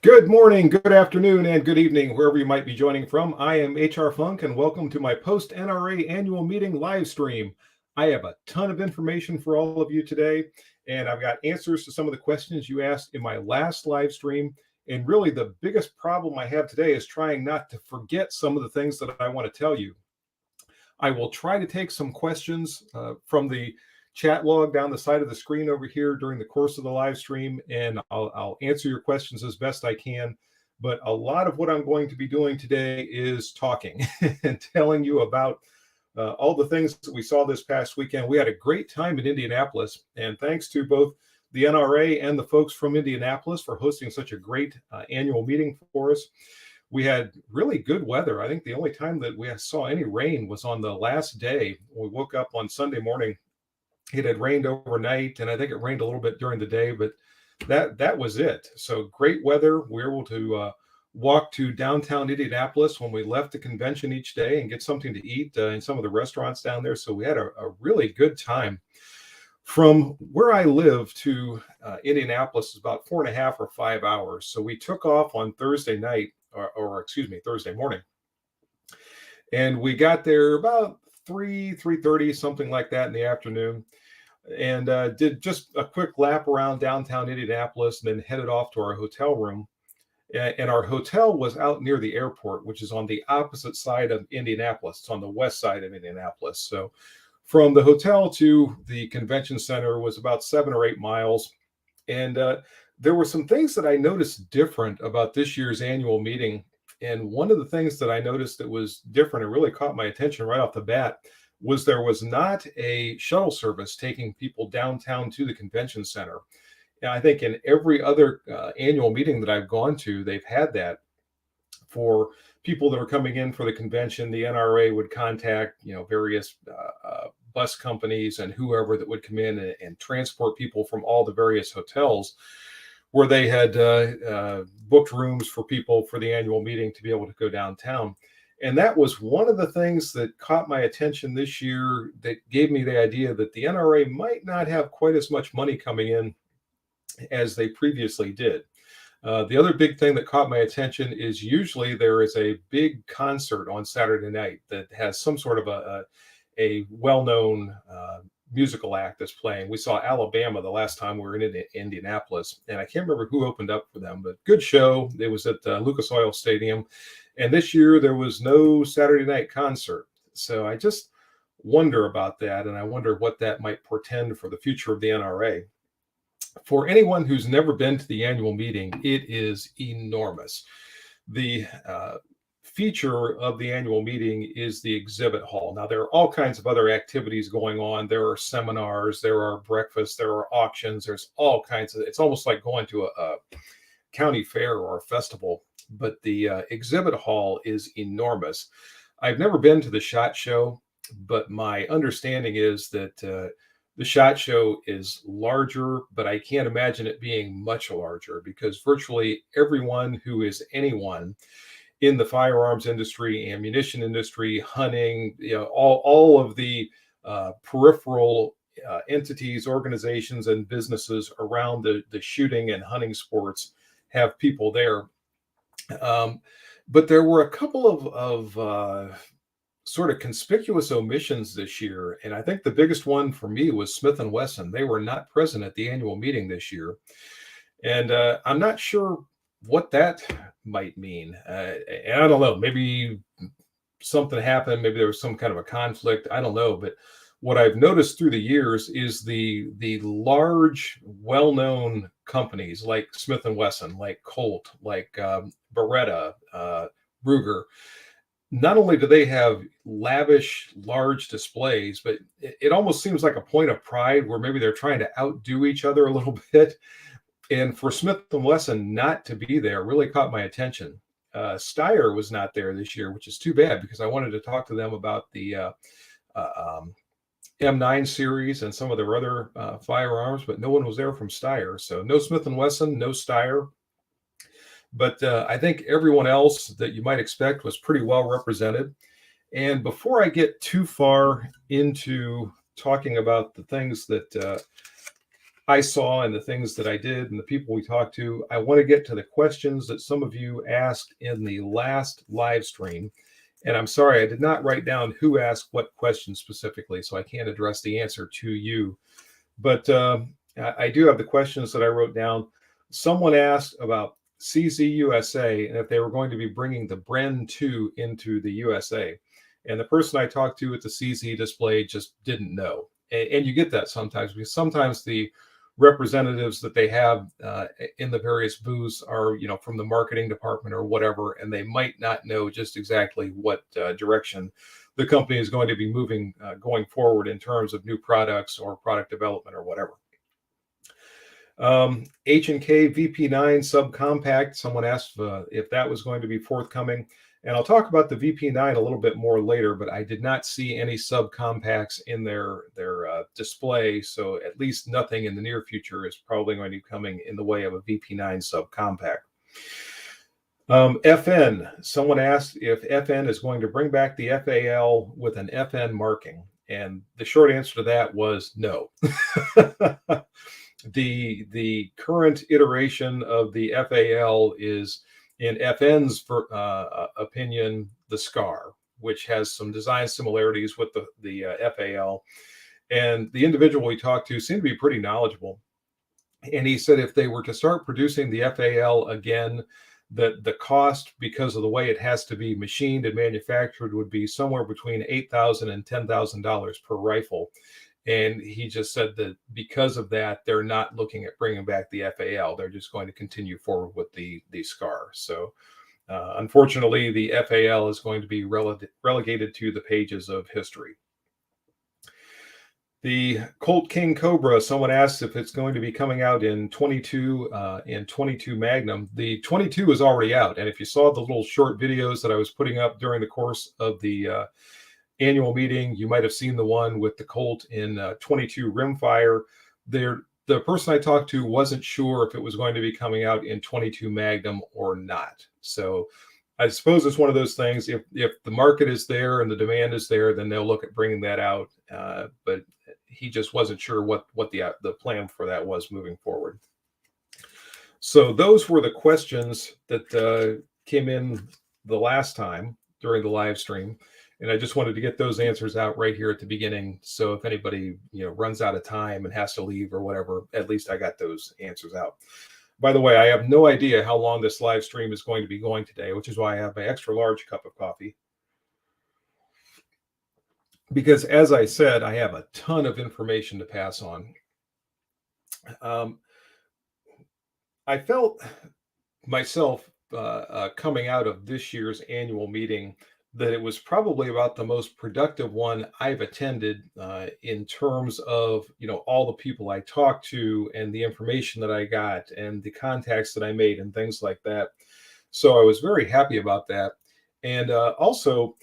Good morning, good afternoon, and good evening, wherever you might be joining from. I am HR Funk, and welcome to my post NRA annual meeting live stream. I have a ton of information for all of you today, and I've got answers to some of the questions you asked in my last live stream. And really, the biggest problem I have today is trying not to forget some of the things that I want to tell you. I will try to take some questions from the chat log down the side of the screen over here during the course of the live stream, and I'll answer your questions as best I can. But a lot of what I'm going to be doing today is talking and telling you about all the things that we saw this past weekend. We had a great time in Indianapolis, and thanks to both the NRA and the folks from Indianapolis for hosting such a great annual meeting for us. We had really good weather. I think the only time that we saw any rain was on the last day. We woke up on Sunday morning. It had rained overnight, and I think it rained a little bit during the day, but that was it. So great weather. We were able to walk to downtown Indianapolis when we left the convention each day and get something to eat in some of the restaurants down there. So we had a really good time. From where I live to Indianapolis is about 4.5 or 5 hours. So we took off on Thursday night, Thursday morning. And we got there about 3:30, something like that in the afternoon, and did just a quick lap around downtown Indianapolis and then headed off to our hotel room. And our hotel was out near the airport, which is on the opposite side of Indianapolis. It's on the west side of Indianapolis. So from the hotel to the convention center was about 7 or 8 miles. And there were some things that I noticed different about this year's annual meeting. And one of the things that I noticed that was different and really caught my attention right off the bat was there was not a shuttle service taking people downtown to the convention center. And I think in every other annual meeting that I've gone to, they've had that for people that are coming in for the convention. The NRA would contact, various bus companies and whoever that would come in and transport people from all the various hotels where they had booked rooms for people for the annual meeting to be able to go downtown. And that was one of the things that caught my attention this year that gave me the idea that the NRA might not have quite as much money coming in as they previously did. The other big thing that caught my attention is usually there is a big concert on Saturday night that has some sort of a well-known musical act that's playing. We saw Alabama the last time we were in Indianapolis, and I can't remember who opened up for them, but good show. It was at Lucas Oil Stadium, and this year there was no Saturday night concert. So I just wonder about that, and I wonder what that might portend for the future of the NRA. For anyone who's never been to the annual meeting, it is enormous. The feature of the annual meeting is the exhibit hall. Now, there are all kinds of other activities going on. There are seminars, there are breakfasts, there are auctions, there's all kinds of, it's almost like going to a county fair or a festival, but the exhibit hall is enormous. I've never been to the SHOT Show, but my understanding is that the SHOT Show is larger, but I can't imagine it being much larger because virtually everyone who is anyone in the firearms industry, ammunition industry, hunting, all of the peripheral entities, organizations, and businesses around the shooting and hunting sports have people there. But there were a couple of sort of conspicuous omissions this year, and I think the biggest one for me was Smith & Wesson. They were not present at the annual meeting this year, and I'm not sure what that might mean. And I don't know, maybe something happened, maybe there was some kind of a conflict, I don't know. But what I've noticed through the years is the large, well-known companies like Smith & Wesson, like Colt, like Beretta, Ruger, not only do they have lavish, large displays, but it almost seems like a point of pride where maybe they're trying to outdo each other a little bit. And for Smith & Wesson not to be there really caught my attention. Steyr was not there this year, which is too bad because I wanted to talk to them about the M9 series and some of their other firearms, but no one was there from Steyr. So no Smith & Wesson, no Steyr. But I think everyone else that you might expect was pretty well represented. And before I get too far into talking about the things that I saw and the things that I did and the people we talked to. I want to get to the questions that some of you asked in the last live stream. And I'm sorry, I did not write down who asked what question specifically, so I can't address the answer to you. But I do have the questions that I wrote down. Someone asked about CZUSA and if they were going to be bringing the Bren 2 into the USA. And the person I talked to at the CZ display just didn't know. And you get that sometimes, because sometimes the representatives that they have in the various booths are, from the marketing department or whatever, and they might not know just exactly what direction the company is going to be moving going forward in terms of new products or product development or whatever. H&K VP9 subcompact, someone asked if that was going to be forthcoming. And I'll talk about the VP9 a little bit more later, but I did not see any subcompacts in their display. So at least nothing in the near future is probably going to be coming in the way of a VP9 subcompact. FN, someone asked if FN is going to bring back the FAL with an FN marking. And the short answer to that was no. The current iteration of the FAL is, in FN's opinion, the SCAR, which has some design similarities with the FAL. And the individual we talked to seemed to be pretty knowledgeable. And he said if they were to start producing the FAL again, that the cost, because of the way it has to be machined and manufactured, would be somewhere between $8,000 and $10,000 per rifle. And he just said that because of that, they're not looking at bringing back the FAL. They're just going to continue forward with the SCAR. So unfortunately, the FAL is going to be relegated to the pages of history. The Colt King Cobra, someone asked if it's going to be coming out in 22 Magnum. The 22 is already out. And if you saw the little short videos that I was putting up during the course of the annual meeting, you might have seen the one with the Colt in 22 rimfire. The person I talked to wasn't sure if it was going to be coming out in 22 Magnum or not. So I suppose it's one of those things. If the market is there and the demand is there, then they'll look at bringing that out. But he just wasn't sure what the plan for that was moving forward. So those were the questions that came in the last time during the live stream. And I just wanted to get those answers out right here at the beginning. So if anybody runs out of time and has to leave or whatever, at least I got those answers out. By the way, I have no idea how long this live stream is going to be going today, which is why I have my extra large cup of coffee. Because as I said, I have a ton of information to pass on. I felt myself coming out of this year's annual meeting that it was probably about the most productive one I've attended in terms of, all the people I talked to and the information that I got and the contacts that I made and things like that. So I was very happy about that. And also,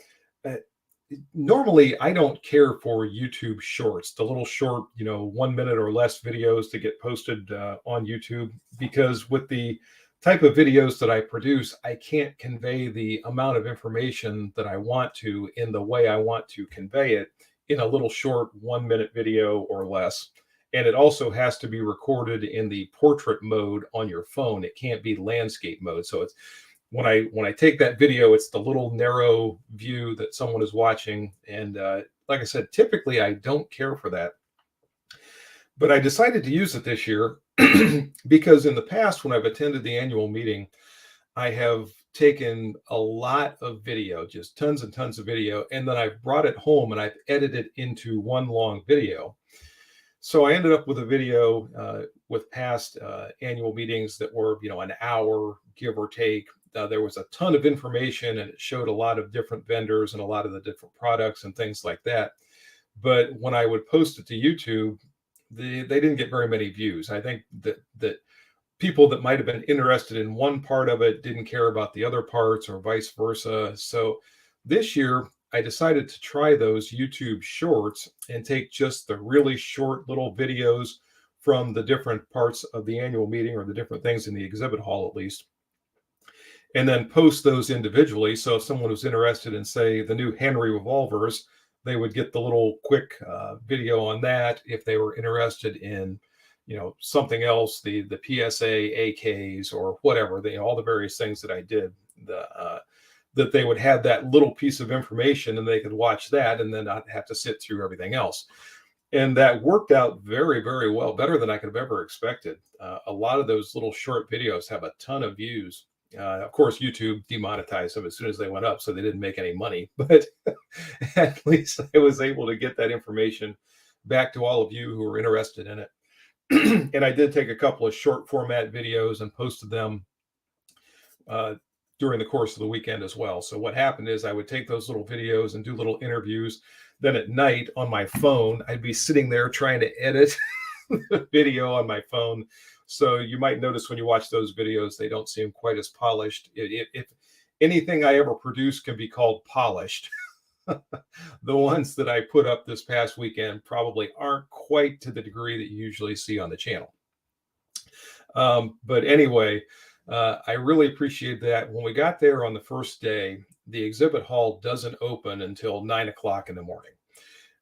normally I don't care for YouTube shorts, the little short, 1 minute or less videos to get posted on YouTube, because with the type of videos that I produce, I can't convey the amount of information that I want to in the way I want to convey it in a little short 1 minute video or less. And it also has to be recorded in the portrait mode on your phone. It can't be landscape mode. So it's when I take that video, it's the little narrow view that someone is watching. And like I said, typically I don't care for that. But I decided to use it this year because in the past, when I've attended the annual meeting, I have taken a lot of video, just tons and tons of video, and then I've brought it home and I've edited it into one long video. So I ended up with a video with past annual meetings that were, an hour, give or take. There was a ton of information and it showed a lot of different vendors and a lot of the different products and things like that. But when I would post it to YouTube, they didn't get very many views. I think that people that might have been interested in one part of it didn't care about the other parts or vice versa. So this year I decided to try those YouTube shorts and take just the really short little videos from the different parts of the annual meeting or the different things in the exhibit hall, at least, and then post those individually. So if someone was interested in, say, the new Henry revolvers, they would get the little quick video on that. If they were interested in, something else, the PSA, AKs, or whatever, all the various things that I did, that they would have that little piece of information and they could watch that and then not have to sit through everything else. And that worked out very, very well, better than I could have ever expected. A lot of those little short videos have a ton of views. Of course, YouTube demonetized them as soon as they went up, so they didn't make any money. But at least I was able to get that information back to all of you who were interested in it. And I did take a couple of short format videos and posted them during the course of the weekend as well. So what happened is I would take those little videos and do little interviews. Then at night on my phone, I'd be sitting there trying to edit the video on my phone. So you might notice when you watch those videos, they don't seem quite as polished. If anything I ever produce can be called polished, the ones that I put up this past weekend probably aren't quite to the degree that you usually see on the channel. But anyway, I really appreciate that. When we got there on the first day, the exhibit hall doesn't open until 9 o'clock in the morning.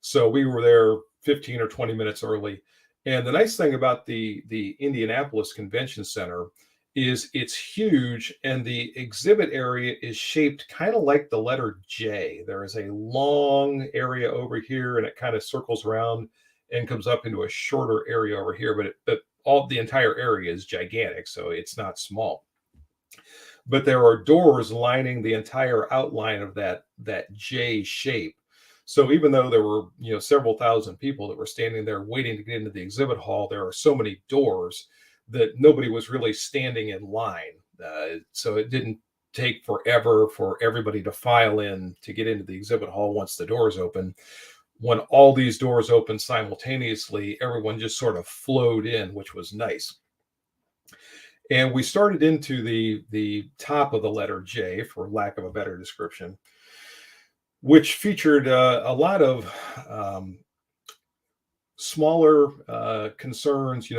So we were there 15 or 20 minutes early. And the nice thing about the Indianapolis Convention Center is it's huge, and the exhibit area is shaped kind of like the letter J. There is a long area over here, and it kind of circles around and comes up into a shorter area over here. But all the entire area is gigantic, so it's not small. But there are doors lining the entire outline of that J shape. So even though there were several thousand people that were standing there waiting to get into the exhibit hall, there are so many doors that nobody was really standing in line. So it didn't take forever for everybody to file in to get into the exhibit hall once the doors open. When all these doors opened simultaneously, everyone just sort of flowed in, which was nice. And we started into the top of the letter J, for lack of a better description, which featured a lot of smaller concerns.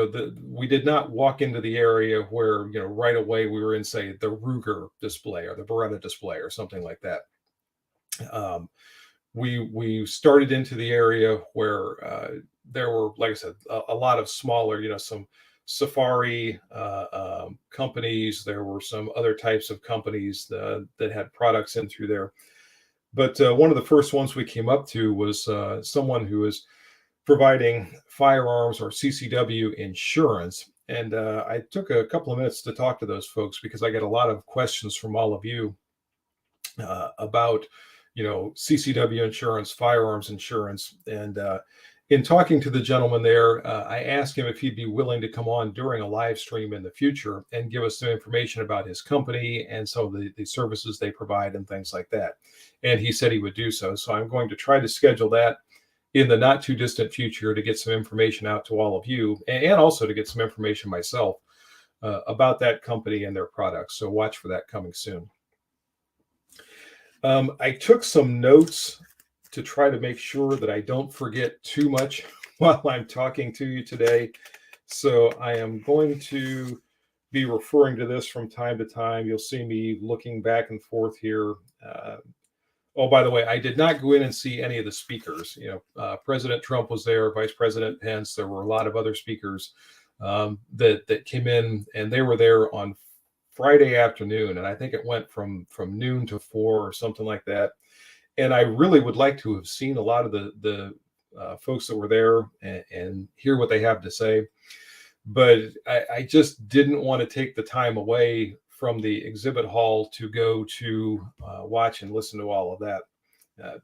We did not walk into the area where right away we were in, say, the Ruger display or the Beretta display or something like that. We started into the area where there were, like I said, a lot of smaller, some safari companies. There were some other types of companies that had products in through there. But one of the first ones we came up to was someone who is providing firearms or CCW insurance. And I took a couple of minutes to talk to those folks because I get a lot of questions from all of you about, CCW insurance, firearms insurance. And in talking to the gentleman there, I asked him if he'd be willing to come on during a live stream in the future and give us some information about his company and some of the services they provide and things like that. And he said he would do so. So I'm going to try to schedule that in the not too distant future to get some information out to all of you, and also to get some information myself about that company and their products. So watch for that coming soon. I took some notes to try to make sure that I don't forget too much while I'm talking to you today. So I am going to be referring to this from time to time. You'll see me looking back and forth here. Oh, by the way, I did not go in and see any of the speakers. President Trump was there, Vice President Pence. There were a lot of other speakers that came in, and they were there on Friday afternoon. And I think it went from noon to 4 or something like that. And I really would like to have seen a lot of the folks that were there and hear what they have to say. But I just didn't want to take the time away from the exhibit hall to go to watch and listen to all of that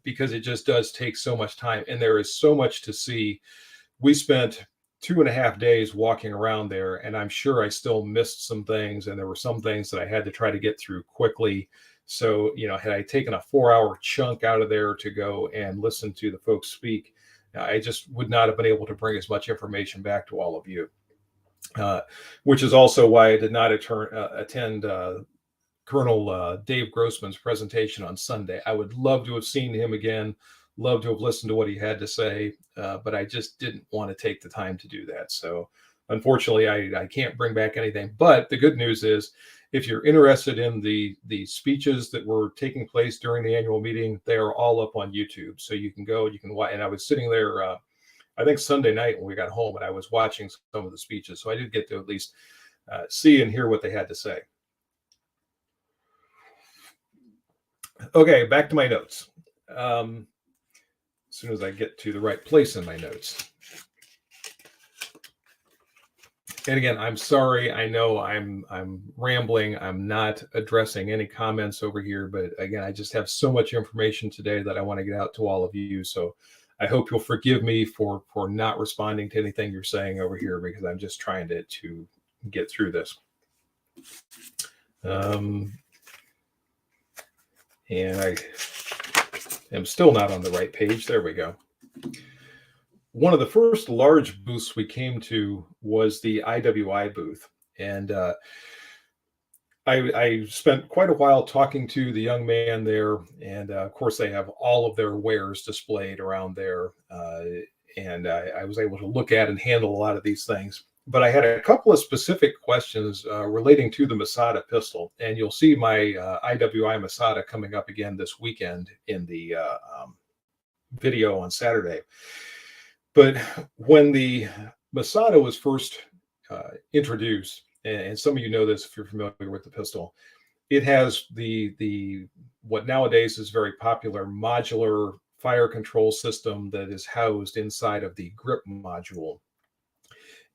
because it just does take so much time. And there is so much to see. We spent 2.5 days walking around there, and I'm sure I still missed some things. And there were some things that I had to try to get through quickly. So, had I taken a 4-hour chunk out of there to go and listen to the folks speak, I just would not have been able to bring as much information back to all of you. Which is also why I did not attend Colonel Dave Grossman's presentation on Sunday. I would love to have seen him again, love to have listened to what he had to say, but I just didn't want to take the time to do that. So unfortunately, I can't bring back anything. But the good news is, if you're interested in the speeches that were taking place during the annual meeting, they are all up on YouTube. So you can go, you can watch. And I was sitting there I think Sunday night when we got home, and I was watching some of the speeches. So I did get to at least see and hear what they had to say. Okay, back to my notes. As soon as I get to the right place in my notes. And again, I'm sorry. I know I'm rambling. I'm not addressing any comments over here, but again, I just have so much information today that I want to get out to all of you. So I hope you'll forgive me for not responding to anything you're saying over here, because I'm just trying to get through this. And I am still not on the right page. There we go. One of the first large booths we came to was the IWI booth. And I spent quite a while talking to the young man there. And of course, they have all of their wares displayed around there. And I was able to look at and handle a lot of these things. But I had a couple of specific questions relating to the Masada pistol. And you'll see my IWI Masada coming up again this weekend in the video on Saturday. But when the Masada was first introduced, and some of you know this if you're familiar with the pistol, it has the what nowadays is very popular modular fire control system that is housed inside of the grip module.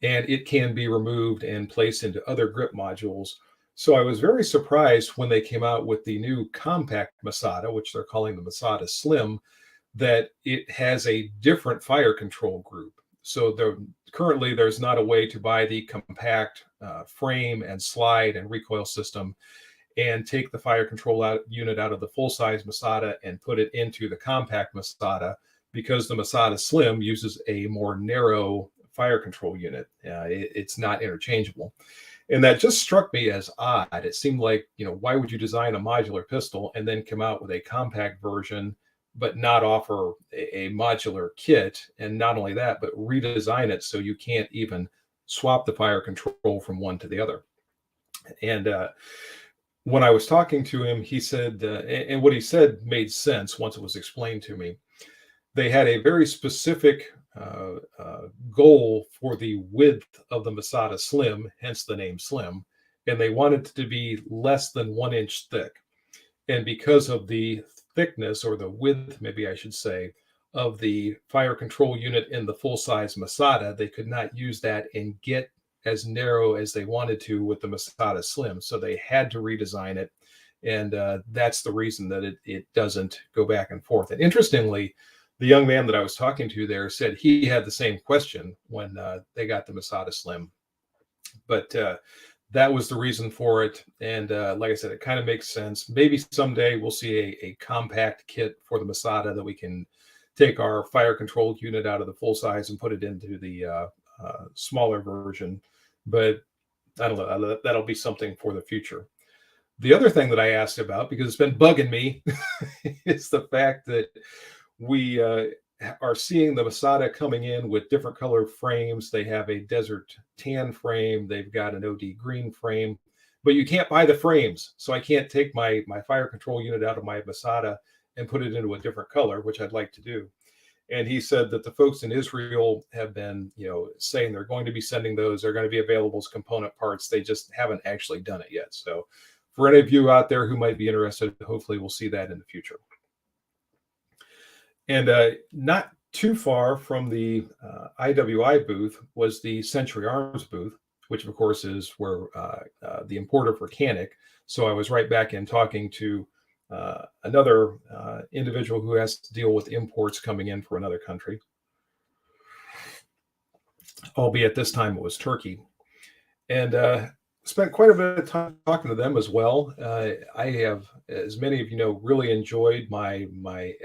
And it can be removed and placed into other grip modules. So I was very surprised when they came out with the new compact Masada, which they're calling the Masada Slim, that it has a different fire control group. So currently there's not a way to buy the compact frame and slide and recoil system and take the fire control unit out of the full-size Masada and put it into the compact Masada, because the Masada Slim uses a more narrow fire control unit. It's not interchangeable. And that just struck me as odd. It seemed like, why would you design a modular pistol and then come out with a compact version but not offer a modular kit? And not only that, but redesign it so you can't even swap the fire control from one to the other. And when I was talking to him, he said, and what he said made sense once it was explained to me. They had a very specific goal for the width of the Masada Slim, hence the name Slim, and they wanted it to be less than 1 inch thick. And because of the thickness, or the width, maybe I should say, of the fire control unit in the full-size Masada, they could not use that and get as narrow as they wanted to with the Masada Slim. So they had to redesign it. And that's the reason that it doesn't go back and forth. And interestingly, the young man that I was talking to there said he had the same question when they got the Masada Slim. But that was the reason for it. And like I said, it kind of makes sense. Maybe someday we'll see a compact kit for the Masada that we can take our fire control unit out of the full size and put it into the smaller version. But I don't know, that'll be something for the future. The other thing that I asked about, because it's been bugging me, is the fact that we are seeing the Masada coming in with different color frames. They have a desert tan frame. They've got an OD green frame, but you can't buy the frames. So I can't take my fire control unit out of my Masada and put it into a different color, which I'd like to do. And he said that the folks in Israel have been, saying they're going to be sending those. They're going to be available as component parts. They just haven't actually done it yet. So for any of you out there who might be interested, hopefully we'll see that in the future. And not too far from the IWI booth was the Century Arms booth, which of course is where the importer for Canik. So I was right back in talking to another individual who has to deal with imports coming in from another country, albeit this time it was Turkey. And spent quite a bit of time talking to them as well. I have, as many of you know, really enjoyed my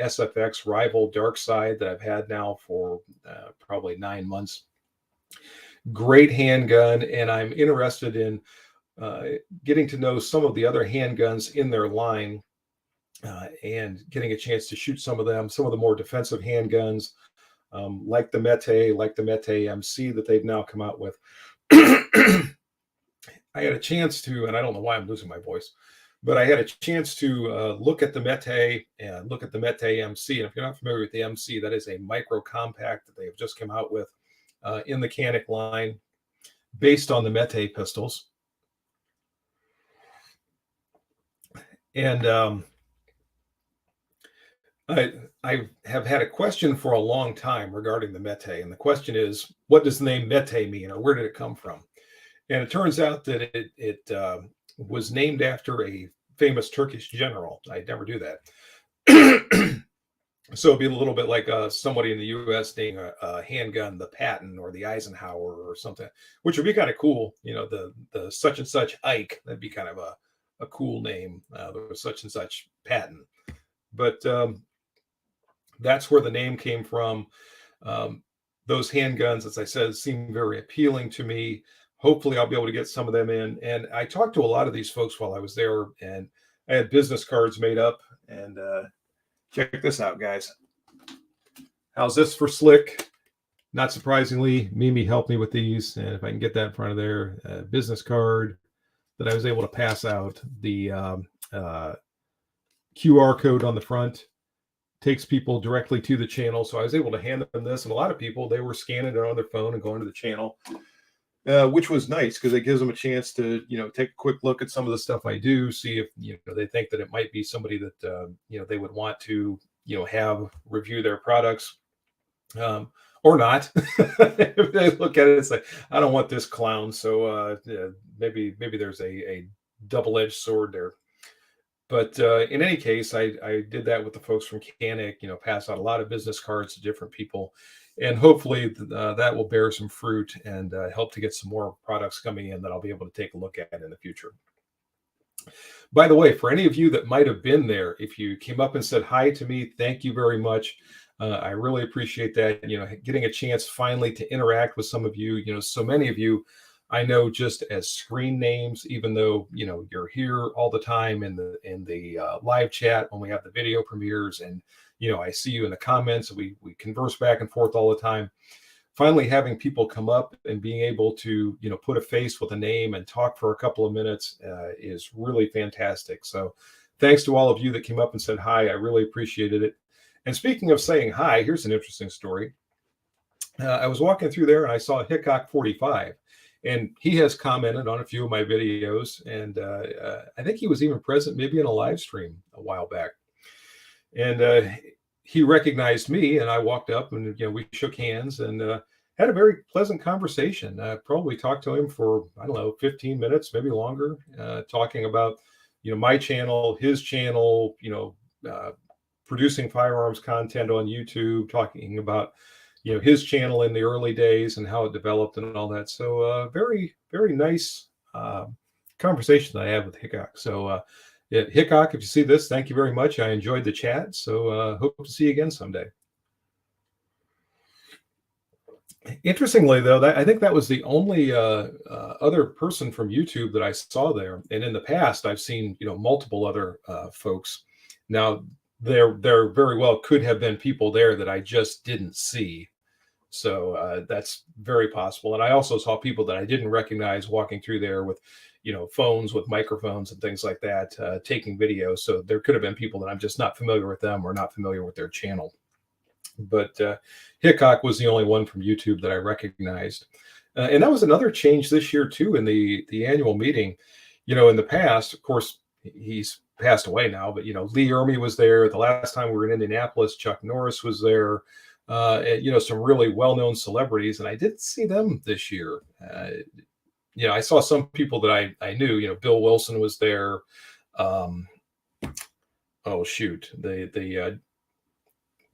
SFX rival Dark Side that I've had now for probably 9 months. Great handgun, and I'm interested in getting to know some of the other handguns in their line and getting a chance to shoot some of them, some of the more defensive handguns, like the Mete MC that they've now come out with. I had a chance to, and I don't know why I'm losing my voice. But I had a chance to look at the Mete and look at the Mete MC. And if you're not familiar with the MC, that is a micro compact that they have just come out with in the Canic line based on the Mete pistols. And I have had a question for a long time regarding the Mete. And the question is, what does the name Mete mean, or where did it come from? And it turns out that it was named after a famous Turkish general. I never do that. So it'd be a little bit like somebody in the U.S. naming a handgun the Patton or the Eisenhower or something, which would be kind of cool. The such and such Ike, that'd be kind of a cool name, the such and such Patton. But that's where the name came from. Those handguns, as I said, seem very appealing to me. Hopefully I'll be able to get some of them in. And I talked to a lot of these folks while I was there, and I had business cards made up. And check this out, guys. How's this for slick? Not surprisingly, Mimi helped me with these. And if I can get that in front of there, business card that I was able to pass out. The QR code on the front takes people directly to the channel. So I was able to hand them this. And a lot of people, they were scanning it on their phone and going to the channel. Which was nice because it gives them a chance to, take a quick look at some of the stuff I do, see if, they think that it might be somebody that, they would want to, have review their products or not. If they look at it and say, I don't want this clown. So maybe there's a double-edged sword there. But in any case, I did that with the folks from Canic, pass out a lot of business cards to different people. And hopefully that will bear some fruit and help to get some more products coming in that I'll be able to take a look at in the future. By the way, for any of you that might have been there, if you came up and said hi to me, thank you very much. I really appreciate that. Getting a chance finally to interact with some of you. So many of you I know just as screen names, even though you're here all the time in the live chat when we have the video premieres, and I see you in the comments. We converse back and forth all the time. Finally, having people come up and being able to put a face with a name and talk for a couple of minutes is really fantastic. So thanks to all of you that came up and said hi. I really appreciated it. And speaking of saying hi, here's an interesting story. I was walking through there and I saw Hickok 45. And he has commented on a few of my videos, and I think he was even present maybe in a live stream a while back. And he recognized me, and I walked up, and we shook hands and had a very pleasant conversation. I probably talked to him for 15 minutes, maybe longer, talking about my channel, his channel, producing firearms content on YouTube, talking about his channel in the early days and how it developed and all that. So very, very nice conversation that I had with Hickok. So Hickok, if you see this, thank you very much. I enjoyed the chat. So hope to see you again someday. Interestingly, though, I think that was the only other person from YouTube that I saw there. And in the past, I've seen multiple other folks. Now, there very well could have been people there that I just didn't see. So that's very possible. And I also saw people that I didn't recognize walking through there with, phones with microphones and things like that, taking videos. So there could have been people that I'm just not familiar with them or not familiar with their channel. But Hickok was the only one from YouTube that I recognized. And that was another change this year, too, in the annual meeting. In the past, of course, he's passed away now, but Lee Ermey was there. The last time we were in Indianapolis, Chuck Norris was there. Some really well-known celebrities, and I didn't see them this year. I saw some people that I knew. Bill Wilson was there. The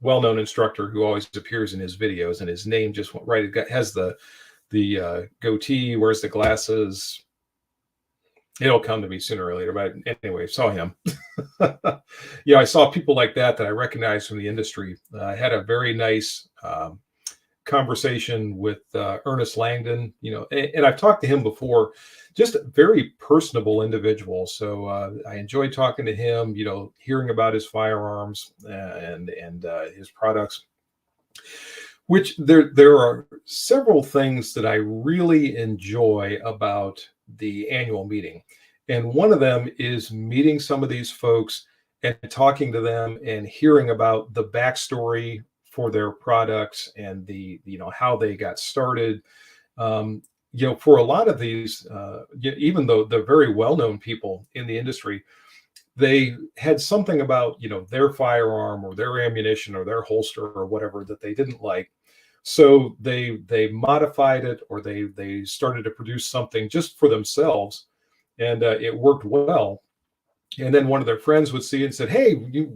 well-known instructor who always appears in his videos, and his name just went right. It has the goatee, wears the glasses. It'll come to me sooner or later, but anyway, saw him. I saw people like that I recognized from the industry. I had a very nice conversation with Ernest Langdon, and I've talked to him before, just a very personable individual. So I enjoyed talking to him, hearing about his firearms and his products, which there are several things that I really enjoy about the annual meeting. And one of them is meeting some of these folks and talking to them and hearing about the backstory for their products and how they got started. um, for a lot of these, even though they're very well-known people in the industry, they had something about their firearm or their ammunition or their holster or whatever that they didn't like. So they modified it, or they started to produce something just for themselves, and it worked well. And then one of their friends would see it and said, "Hey,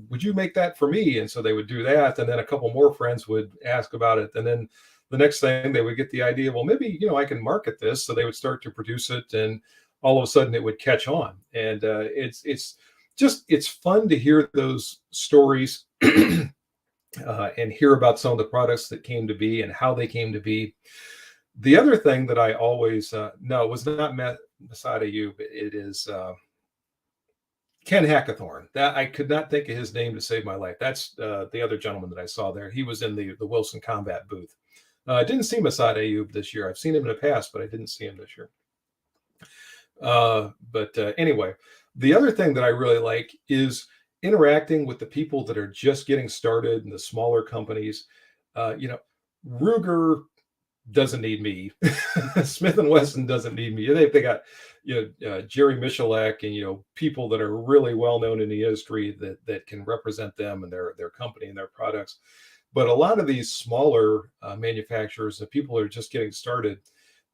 would you make that for me?" And so they would do that, and then a couple more friends would ask about it, and then the next thing they would get the idea, well, maybe I can market this. So they would start to produce it, and all of a sudden it would catch on. And it's fun to hear those stories, and hear about some of the products that came to be and how they came to be. The other thing that I always no, it was not Masada Ayub. It is Ken Hackathorn. That I could not think of his name to save my life. That's the other gentleman that I saw there. He was in the Wilson Combat booth. I didn't see Masada Ayub this year. I've seen him in the past, but I didn't see him this year. But anyway, the other thing that I really like is interacting with the people that are just getting started in the smaller companies. Ruger doesn't need me. Smith and Wesson doesn't need me. They got Jerry Michalek and people that are really well known in the industry that can represent them and their company and their products. But a lot of these smaller manufacturers, the people that are just getting started,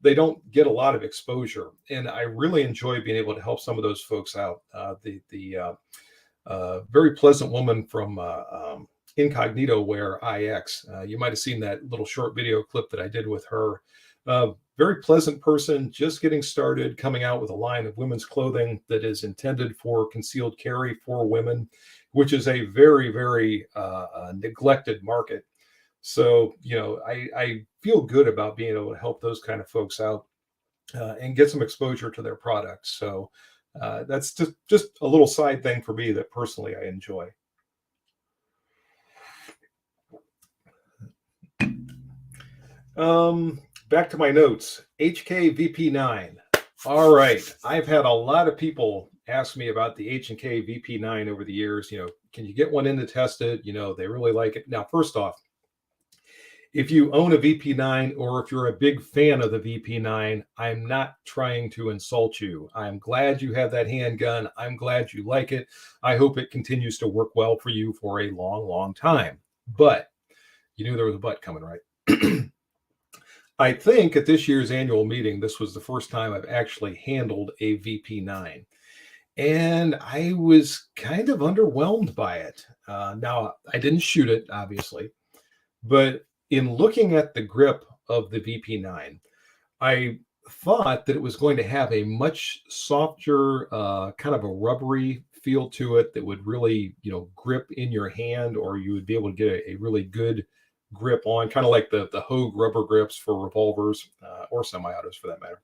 they don't get a lot of exposure, and I really enjoy being able to help some of those folks out. The very pleasant woman from Incognito Wear IX. You might have seen that little short video clip that I did with her. Very pleasant person, just getting started, coming out with a line of women's clothing that is intended for concealed carry for women, which is a very, very neglected market. So, I feel good about being able to help those kind of folks out and get some exposure to their products. So that's just a little side thing for me that personally I enjoy. Back to my notes. HK VP9. All right. I've had a lot of people ask me about the H&K VP9 over the years. Can you get one in to test it? They really like it. Now, first off, if you own a VP9 or if you're a big fan of the VP9, I'm not trying to insult you. I'm glad you have that handgun. I'm glad you like it. I hope it continues to work well for you for a long, long time. But you knew there was a but coming, right? I think at this year's annual meeting, this was the first time I've actually handled a VP9. And I was kind of underwhelmed by it. Now, I didn't shoot it, obviously, but in looking at the grip of the VP9, I thought that it was going to have a much softer, kind of a rubbery feel to it that would really, grip in your hand, or you would be able to get a really good grip on, kind of like the Hogue rubber grips for revolvers or semi-autos for that matter.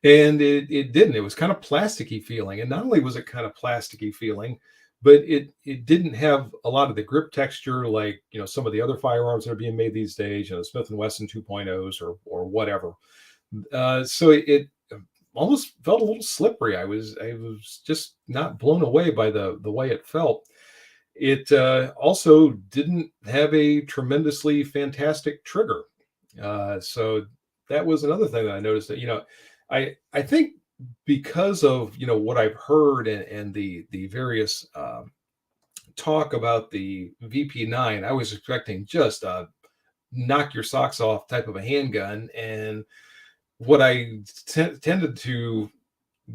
And it didn't. It was kind of plasticky feeling. And not only was it kind of plasticky feeling, but it didn't have a lot of the grip texture like some of the other firearms that are being made these days, Smith and Wesson 2.0s or whatever. So it almost felt a little slippery. I was just not blown away by the way it felt. It also didn't have a tremendously fantastic trigger. So that was another thing that I noticed that I think because of what I've heard and the various talk about the VP9, I was expecting just a knock your socks off type of a handgun, and what I tended to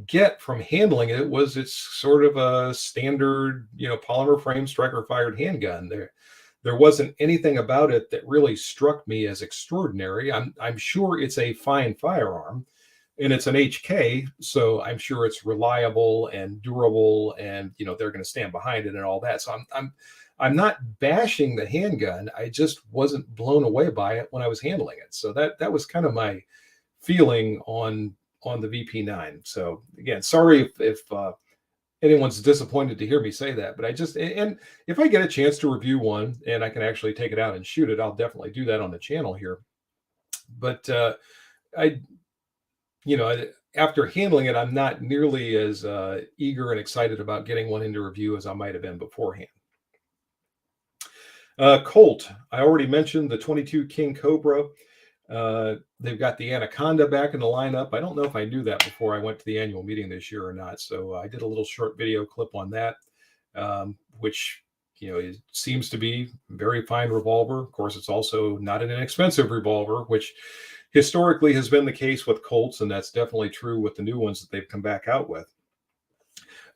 get from handling it was it's sort of a standard polymer frame striker fired handgun. There wasn't anything about it that really struck me as extraordinary. I'm sure it's a fine firearm. And it's an HK, so I'm sure it's reliable and durable, and they're going to stand behind it and all that. So I'm not bashing the handgun. I just wasn't blown away by it when I was handling it. So that was kind of my feeling on the VP9. So again, sorry if anyone's disappointed to hear me say that, but and if I get a chance to review one and I can actually take it out and shoot it, I'll definitely do that on the channel here. But after handling it, I'm not nearly as eager and excited about getting one into review as I might have been beforehand. Colt, I already mentioned the 22 King Cobra. They've got the Anaconda back in the lineup. I don't know if I knew that before I went to the annual meeting this year or not. So I did a little short video clip on that, which, it seems to be a very fine revolver. Of course, it's also not an inexpensive revolver, which historically has been the case with Colts, and that's definitely true with the new ones that they've come back out with.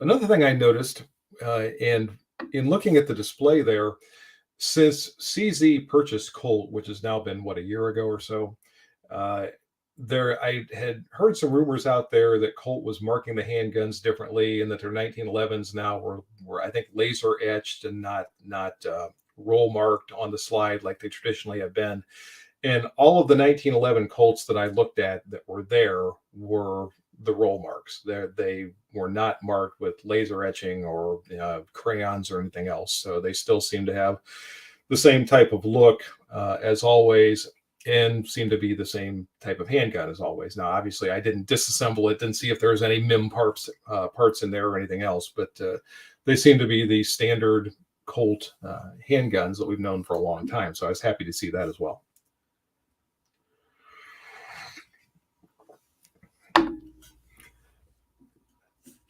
Another thing I noticed, and in looking at the display there, since CZ purchased Colt, which has now been a year ago or so, I had heard some rumors out there that Colt was marking the handguns differently, and that their 1911s now were I think laser etched and not roll marked on the slide like they traditionally have been. And all of the 1911 Colts that I looked at that were there were the roll marks. They were not marked with laser etching or crayons or anything else. So they still seem to have the same type of look as always, and seem to be the same type of handgun as always. Now, obviously, I didn't disassemble it, didn't see if there was any MIM parts in there or anything else, but they seem to be the standard Colt handguns that we've known for a long time. So I was happy to see that as well.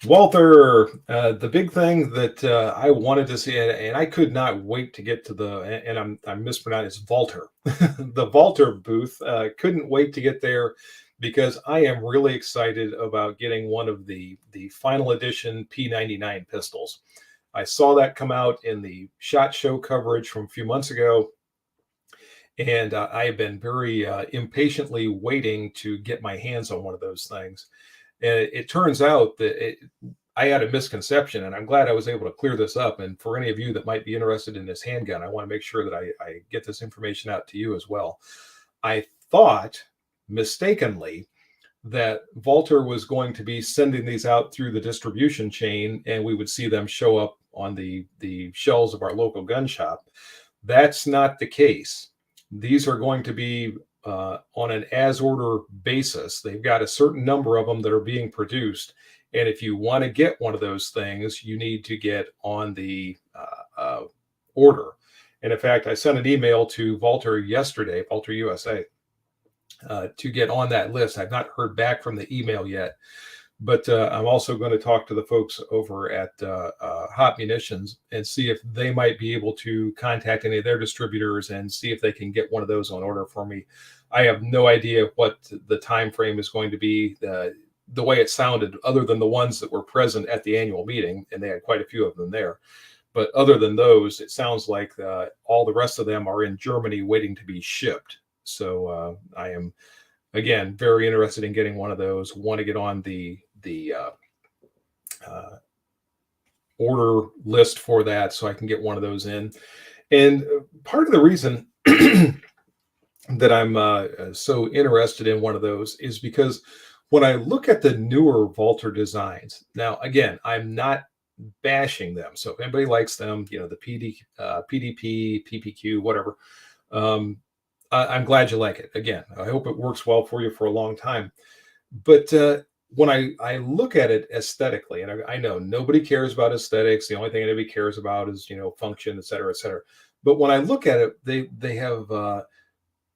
Walther, the big thing that I wanted to see, and I could not wait to get to and I'm mispronouncing, it's Walther, the Walther booth. Couldn't wait to get there because I am really excited about getting one of the final edition P99 pistols. I saw that come out in the SHOT Show coverage from a few months ago, and I have been very impatiently waiting to get my hands on one of those things. And it turns out that I had a misconception, and I'm glad I was able to clear this up. And for any of you that might be interested in this handgun, I want to make sure that I get this information out to you as well. I thought mistakenly that Walther was going to be sending these out through the distribution chain, and we would see them show up on the shelves of our local gun shop. That's not the case. These are going to be on an as-order basis. They've got a certain number of them that are being produced, and if you want to get one of those things, you need to get on the order. And in fact, I sent an email to Walther yesterday, Walther USA, to get on that list. I've not heard back from the email yet, but I'm also going to talk to the folks over at Hot Munitions and see if they might be able to contact any of their distributors and see if they can get one of those on order for me. I have no idea what the time frame is going to be. The way it sounded, other than the ones that were present at the annual meeting, and they had quite a few of them there. But other than those, it sounds like all the rest of them are in Germany waiting to be shipped. So I am, again, very interested in getting one of those. Want to get on the order list for that so I can get one of those in. And part of the reason that I'm so interested in one of those is because when I look at the newer Walther designs, now, again, I'm not bashing them. So if anybody likes them, the PDP, PPQ, whatever, I'm glad you like it. Again, I hope it works well for you for a long time. But when I look at it aesthetically, and I know nobody cares about aesthetics. The only thing anybody cares about is, function, et cetera, et cetera. But when I look at it, they have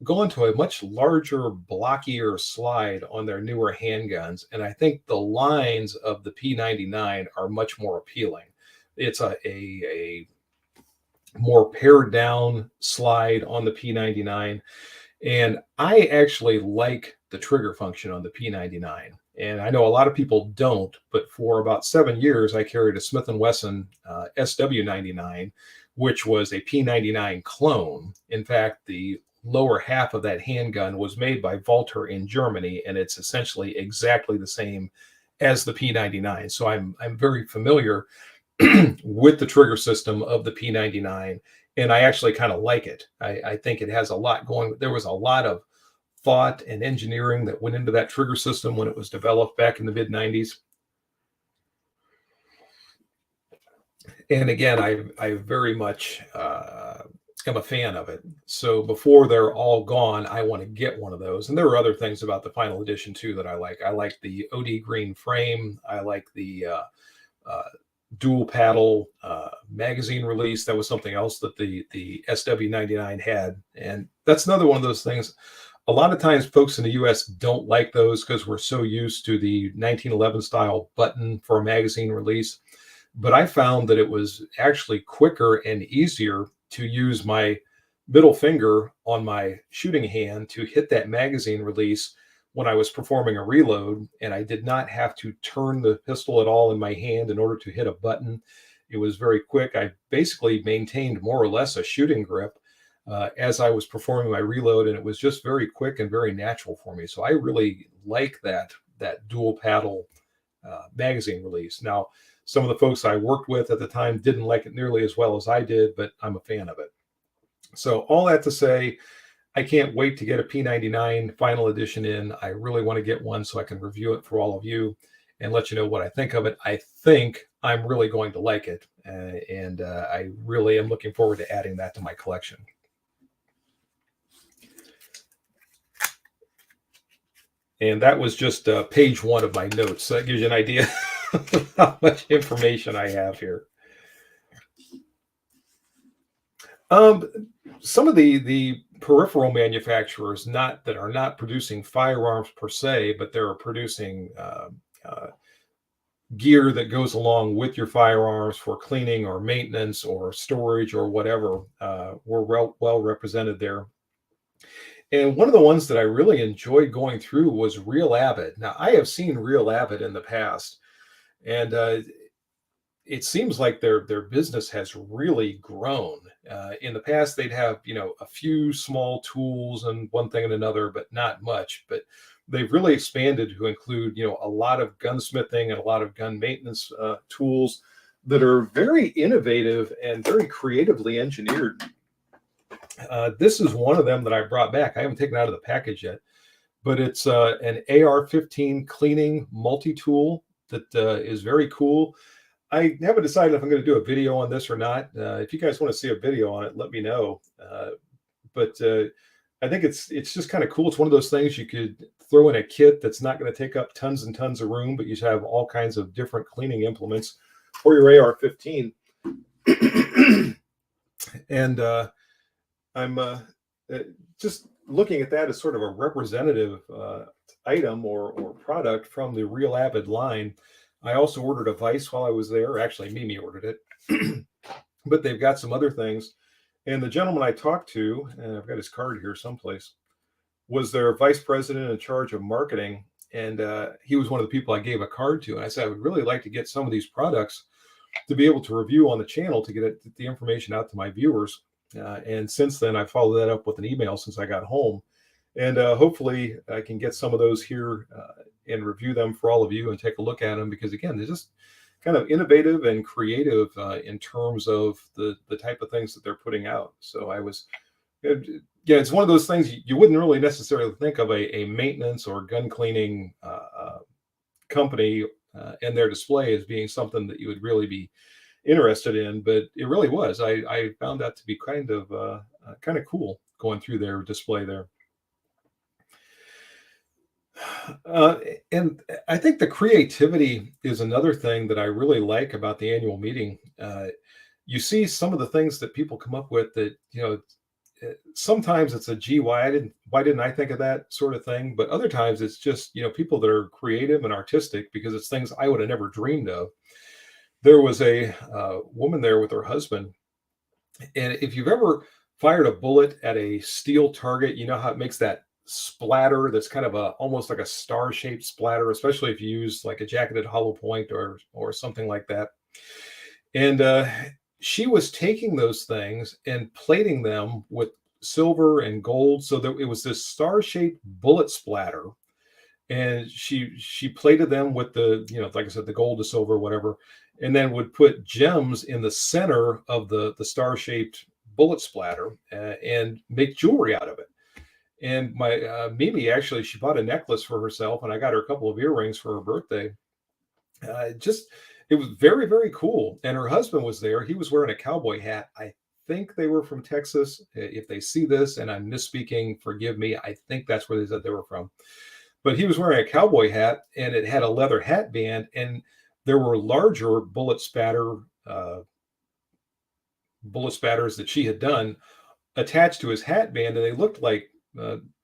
gone to a much larger, blockier slide on their newer handguns. And I think the lines of the P99 are much more appealing. It's a more pared down slide on the P99. And I actually like the trigger function on the P99. And I know a lot of people don't, but for about 7 years, I carried a Smith & Wesson SW99, which was a P99 clone. In fact, the lower half of that handgun was made by Walther in Germany, and it's essentially exactly the same as the P99. So I'm very familiar with the trigger system of the P99, and I actually kind of like it. I think it has a lot going. There was a lot of thought and engineering that went into that trigger system when it was developed back in the mid-90s. And again, I very much am a fan of it. So before they're all gone, I want to get one of those. And there are other things about the final edition too that I like. I like the OD green frame. I like the uh, dual paddle magazine release. That was something else that the SW99 had, and that's another one of those things. A lot of times, folks in the U.S. don't like those because we're so used to the 1911 style button for a magazine release. But I found that it was actually quicker and easier to use my middle finger on my shooting hand to hit that magazine release when I was performing a reload, and I did not have to turn the pistol at all in my hand in order to hit a button. It was very quick. I basically maintained more or less a shooting grip as I was performing my reload, and it was just very quick and very natural for me. So I really like that dual paddle magazine release. Now, some of the folks I worked with at the time didn't like it nearly as well as I did, but I'm a fan of it. So all that to say, I can't wait to get a P99 final edition in. I really want to get one so I can review it for all of you and let you know what I think of it. I think I'm really going to like it, and I really am looking forward to adding that to my collection. And that was just page 1 of my notes. So that gives you an idea of how much information I have here. Some of the peripheral manufacturers that are not producing firearms per se, but they're producing gear that goes along with your firearms for cleaning or maintenance or storage or whatever, were well represented there. And one of the ones that I really enjoyed going through was Real Avid. Now, I have seen Real Avid in the past, and it seems like their business has really grown. In the past, they'd have a few small tools and one thing and another, but not much. But they've really expanded to include a lot of gunsmithing and a lot of gun maintenance tools that are very innovative and very creatively engineered. This is one of them that I brought back. I haven't taken it out of the package yet, but it's an AR-15 cleaning multi-tool that is very cool. I haven't decided if I'm going to do a video on this or not. If you guys want to see a video on it, let me know. But I think it's just kind of cool. It's one of those things you could throw in a kit that's not going to take up tons and tons of room, but you have all kinds of different cleaning implements for your AR-15. And I'm just looking at that as sort of a representative item or product from the Real Avid line. I also ordered a vise while I was there. Actually, Mimi ordered it, but they've got some other things. And the gentleman I talked to, and I've got his card here someplace, was their vice president in charge of marketing. And he was one of the people I gave a card to. And I said, I would really like to get some of these products to be able to review on the channel to get the information out to my viewers. And since then, I followed that up with an email since I got home. And hopefully I can get some of those here and review them for all of you and take a look at them, because again, they're just kind of innovative and creative in terms of the type of things that they're putting out. So it's one of those things you wouldn't really necessarily think of a maintenance or gun cleaning company and their display as being something that you would really be interested in, but it really was. I found that to be kind of cool going through their display there. And I think the creativity is another thing that I really like about the annual meeting. You see some of the things that people come up with that, sometimes it's a gee, why didn't I think of that sort of thing? But other times it's just, people that are creative and artistic because it's things I would have never dreamed of. There was a woman there with her husband. And if you've ever fired a bullet at a steel target, you know how it makes that splatter that's kind of almost like a star-shaped splatter, especially if you use like a jacketed hollow point or something like that. And she was taking those things and plating them with silver and gold so that it was this star-shaped bullet splatter. And she plated them with the, like I said, the gold to silver, whatever, and then would put gems in the center of the star-shaped bullet splatter and make jewelry out of it. And my Mimi, actually, she bought a necklace for herself, and I got her a couple of earrings for her birthday. It was very, very cool. And her husband was there. He was wearing a cowboy hat. I think they were from Texas. If they see this and I'm misspeaking, forgive me. I think that's where they said they were from. But he was wearing a cowboy hat, and it had a leather hat band, and there were larger bullet spatters that she had done attached to his hat band, and they looked like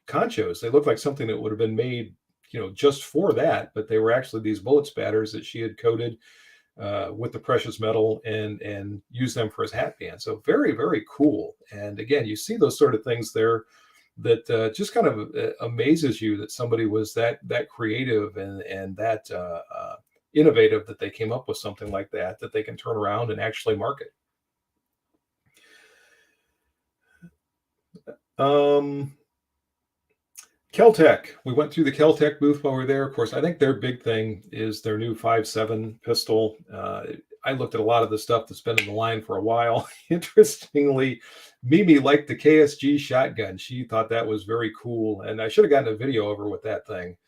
conchos. They looked like something that would have been made, just for that, but they were actually these bullet spatters that she had coated with the precious metal and use them for his hat band. So very, very cool. And again, you see those sort of things there that just kind of amazes you that somebody was that creative and that innovative, that they came up with something like that they can turn around and actually market. Keltec. We went through the Keltec booth while we were there. Of course, I think their big thing is their new 5.7 pistol. I looked at a lot of the stuff that's been in the line for a while. Interestingly, Mimi liked the KSG shotgun. She thought that was very cool, and I should have gotten a video over with that thing.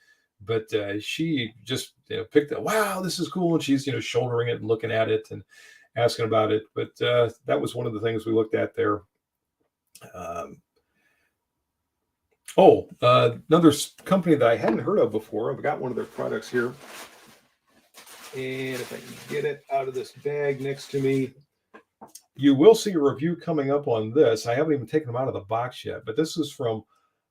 But she just picked it. Wow, this is cool, and she's shouldering it and looking at it and asking about it. But that was one of the things we looked at there. Another company that I hadn't heard of before. I've got one of their products here. And if I can get it out of this bag next to me, you will see a review coming up on this. I haven't even taken them out of the box yet, but this is from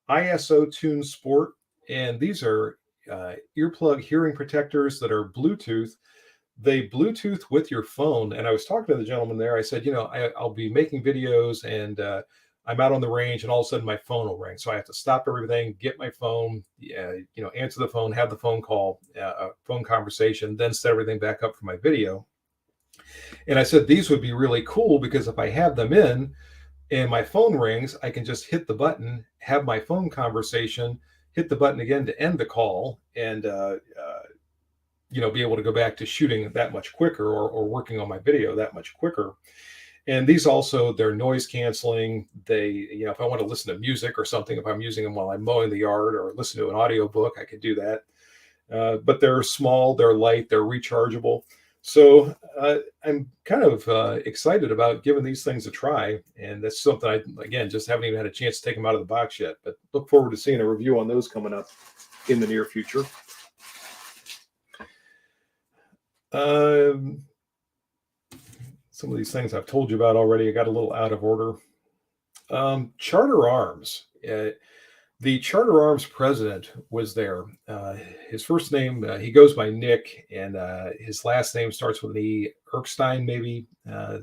ISO Tune Sport. And these are earplug hearing protectors that are Bluetooth. They Bluetooth with your phone. And I was talking to the gentleman there. I said, I'll be making videos, and I'm out on the range, and all of a sudden my phone will ring. So I have to stop everything, get my phone, answer the phone, have the phone call, a phone conversation, then set everything back up for my video. And I said, these would be really cool because if I have them in and my phone rings, I can just hit the button, have my phone conversation, hit the button again to end the call, and, be able to go back to shooting that much quicker or working on my video that much quicker. And these also, they're noise canceling. They, if I want to listen to music or something, if I'm using them while I'm mowing the yard or listen to an audio book, I could do that. But they're small, they're light, they're rechargeable. So I'm kind of excited about giving these things a try. And that's something I, again, just haven't even had a chance to take them out of the box yet, but look forward to seeing a review on those coming up in the near future. Some of these things I've told you about already. I got a little out of order. Charter Arms. The Charter Arms president was there. His first name, he goes by Nick, and his last name starts with an E, Erkstein, maybe. I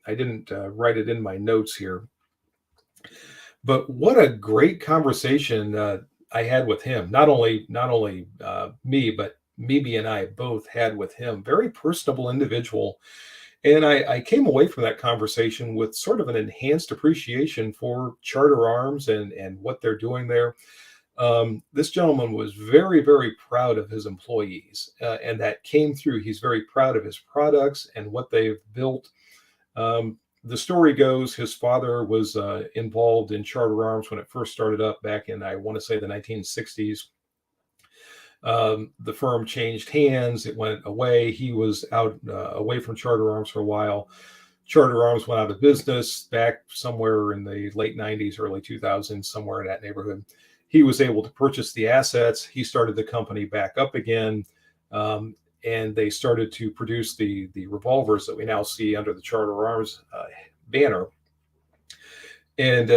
didn't write it in my notes here. But what a great conversation I had with him. Not only me, but Mimi and I both had with him. Very personable individual. And I came away from that conversation with sort of an enhanced appreciation for Charter Arms and what they're doing there. This gentleman was very, very proud of his employees, and that came through. He's very proud of his products and what they've built. The story goes, his father was involved in Charter Arms when it first started up back in, I want to say, the 1960s. The firm changed hands. It went away. He was out away from Charter Arms for a while. Charter Arms went out of business back somewhere in the late 90s, early 2000s, somewhere in that neighborhood. He was able to purchase the assets. He started the company back up again, and they started to produce the revolvers that we now see under the Charter Arms banner. And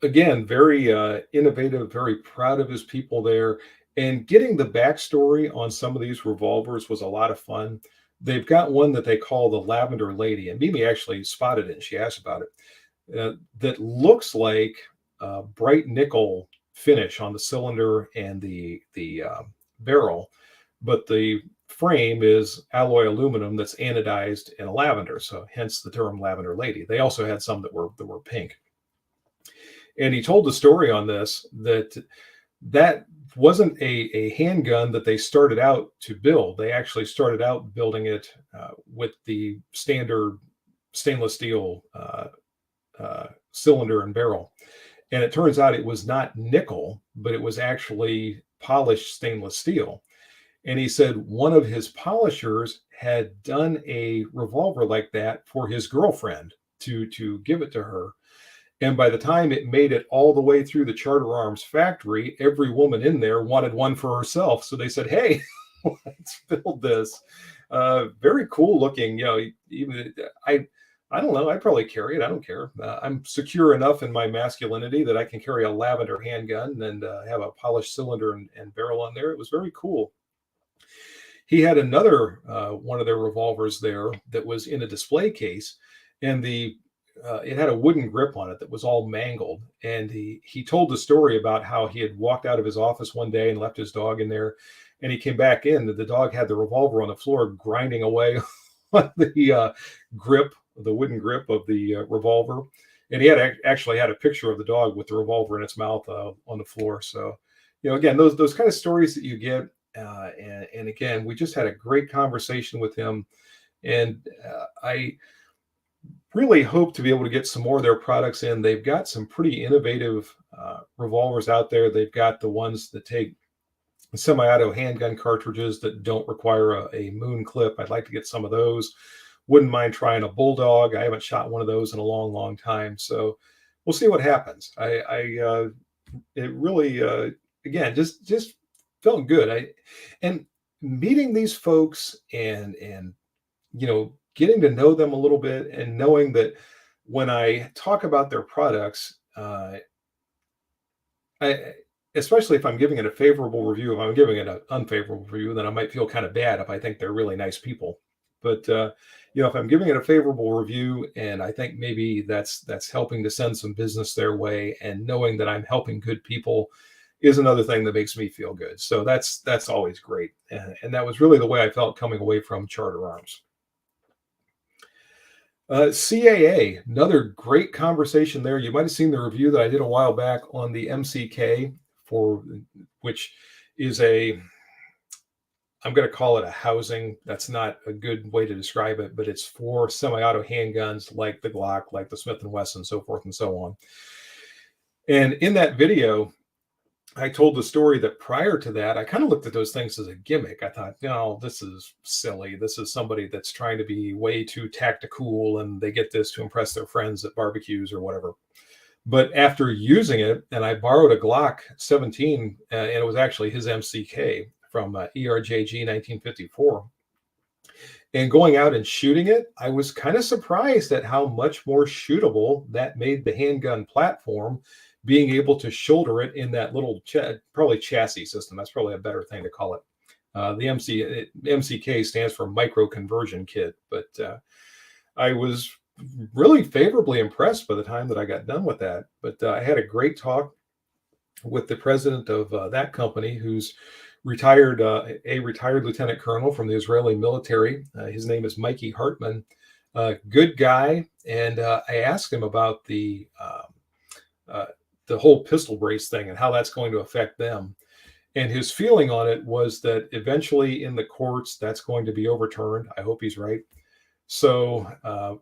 again, very innovative, very proud of his people there. And getting the backstory on some of these revolvers was a lot of fun. They've got one that they call the Lavender Lady, and Mimi actually spotted it and she asked about it. That looks like bright nickel finish on the cylinder and the barrel, but the frame is alloy aluminum that's anodized in a lavender, so hence the term Lavender Lady. They also had some that were pink. And he told the story on this that wasn't a handgun that they started out to build. They actually started out building it with the standard stainless steel cylinder and barrel. And it turns out it was not nickel, but it was actually polished stainless steel. And he said one of his polishers had done a revolver like that for his girlfriend. to give it to her. And by the time it made it all the way through the Charter Arms factory, every woman in there wanted one for herself. So they said, "Hey, let's build this." Very cool looking. Even I don't know. I'd probably carry it. I don't care. I'm secure enough in my masculinity that I can carry a lavender handgun and have a polished cylinder and barrel on there. It was very cool. He had another one of their revolvers there that was in a display case, and it had a wooden grip on it that was all mangled. And he told the story about how he had walked out of his office one day and left his dog in there, and he came back in. The dog had the revolver on the floor, grinding away on the grip, the wooden grip of the revolver. And he actually had a picture of the dog with the revolver in its mouth on the floor. So, again, those kind of stories that you get. And again, we just had a great conversation with him, and I really hope to be able to get some more of their products in. They've got some pretty innovative revolvers out there. They've got the ones that take semi-auto handgun cartridges that don't require a moon clip. I'd like to get some of those. Wouldn't mind trying a Bulldog. I haven't shot one of those in a long, long time. So we'll see what happens. It really, again, just felt good. And meeting these folks and getting to know them a little bit, and knowing that when I talk about their products, especially if I'm giving it a favorable review, if I'm giving it an unfavorable review, then I might feel kind of bad if I think they're really nice people. But if I'm giving it a favorable review and I think maybe that's helping to send some business their way, and knowing that I'm helping good people is another thing that makes me feel good. So that's always great. And that was really the way I felt coming away from Charter Arms. CAA, another great conversation there. You might have seen the review that I did a while back on the MCK, which is I'm going to call it a housing. That's not a good way to describe it, but it's for semi-auto handguns like the Glock, like the Smith & Wesson, so forth and so on. And in that video, I told the story that prior to that, I kind of looked at those things as a gimmick. I thought, this is silly. This is somebody that's trying to be way too tactical, and they get this to impress their friends at barbecues or whatever. But after using it, and I borrowed a Glock 17, and it was actually his MCK from ERJG 1954. And going out and shooting it, I was kind of surprised at how much more shootable that made the handgun platform, being able to shoulder it in that little probably chassis system. That's probably a better thing to call it. The MCK stands for Micro Conversion Kit. But I was really favorably impressed by the time that I got done with that. But I had a great talk with the president of that company, who's retired, a retired lieutenant colonel from the Israeli military. His name is Mikey Hartman. Good guy. And I asked him about the whole pistol brace thing and how that's going to affect them. And his feeling on it was that eventually in the courts, that's going to be overturned. I hope he's right. So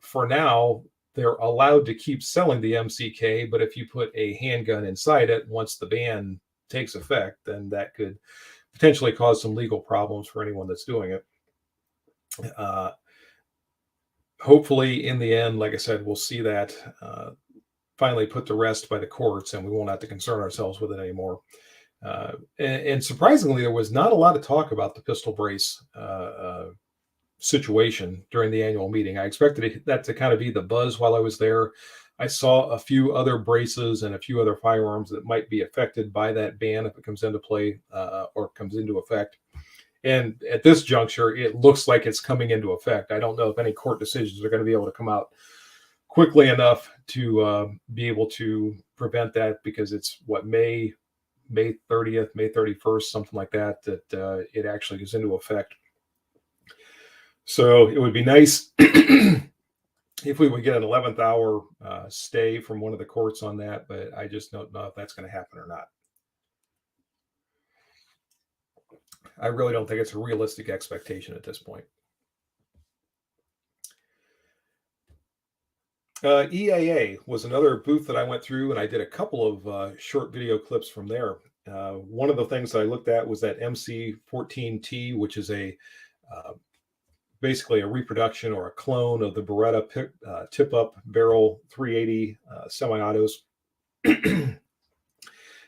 for now, they're allowed to keep selling the MCK, but if you put a handgun inside it, once the ban takes effect, then that could potentially cause some legal problems for anyone that's doing it. Hopefully, in the end, like I said, we'll see that finally put to rest by the courts, and we won't have to concern ourselves with it anymore. And surprisingly, there was not a lot of talk about the pistol brace situation during the annual meeting. I expected that to kind of be the buzz while I was there. I saw a few other braces and a few other firearms that might be affected by that ban if it comes into play or comes into effect. And at this juncture, it looks like it's coming into effect. I don't know if any court decisions are going to be able to come out quickly enough to be able to prevent that, because it's May 30th, May 31st, something like that, it actually goes into effect. So it would be nice if we would get an 11th hour stay from one of the courts on that, but I just don't know if that's going to happen or not. I really don't think it's a realistic expectation at this point. EAA was another booth that I went through, and I did a couple of short video clips from there. One of the things that I looked at was that MC14T, which is a basically a reproduction or a clone of the Beretta tip-up barrel 380 semi-autos.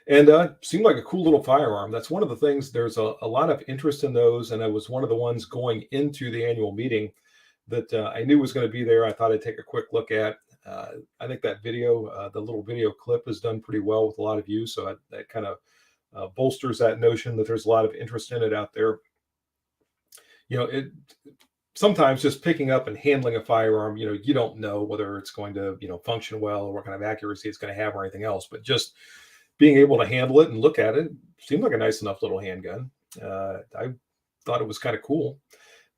And seemed like a cool little firearm. That's one of the things, there's a lot of interest in those, and I was one of the ones going into the annual meeting that I knew was going to be there. I thought I'd take a quick look at. I think that video, the little video clip, is done pretty well with a lot of views, so that kind of bolsters that notion that there's a lot of interest in it out there. Sometimes just picking up and handling a firearm, you don't know whether it's going to, function well, or what kind of accuracy it's going to have or anything else, but just being able to handle it and look at it seemed like a nice enough little handgun. I thought it was kind of cool.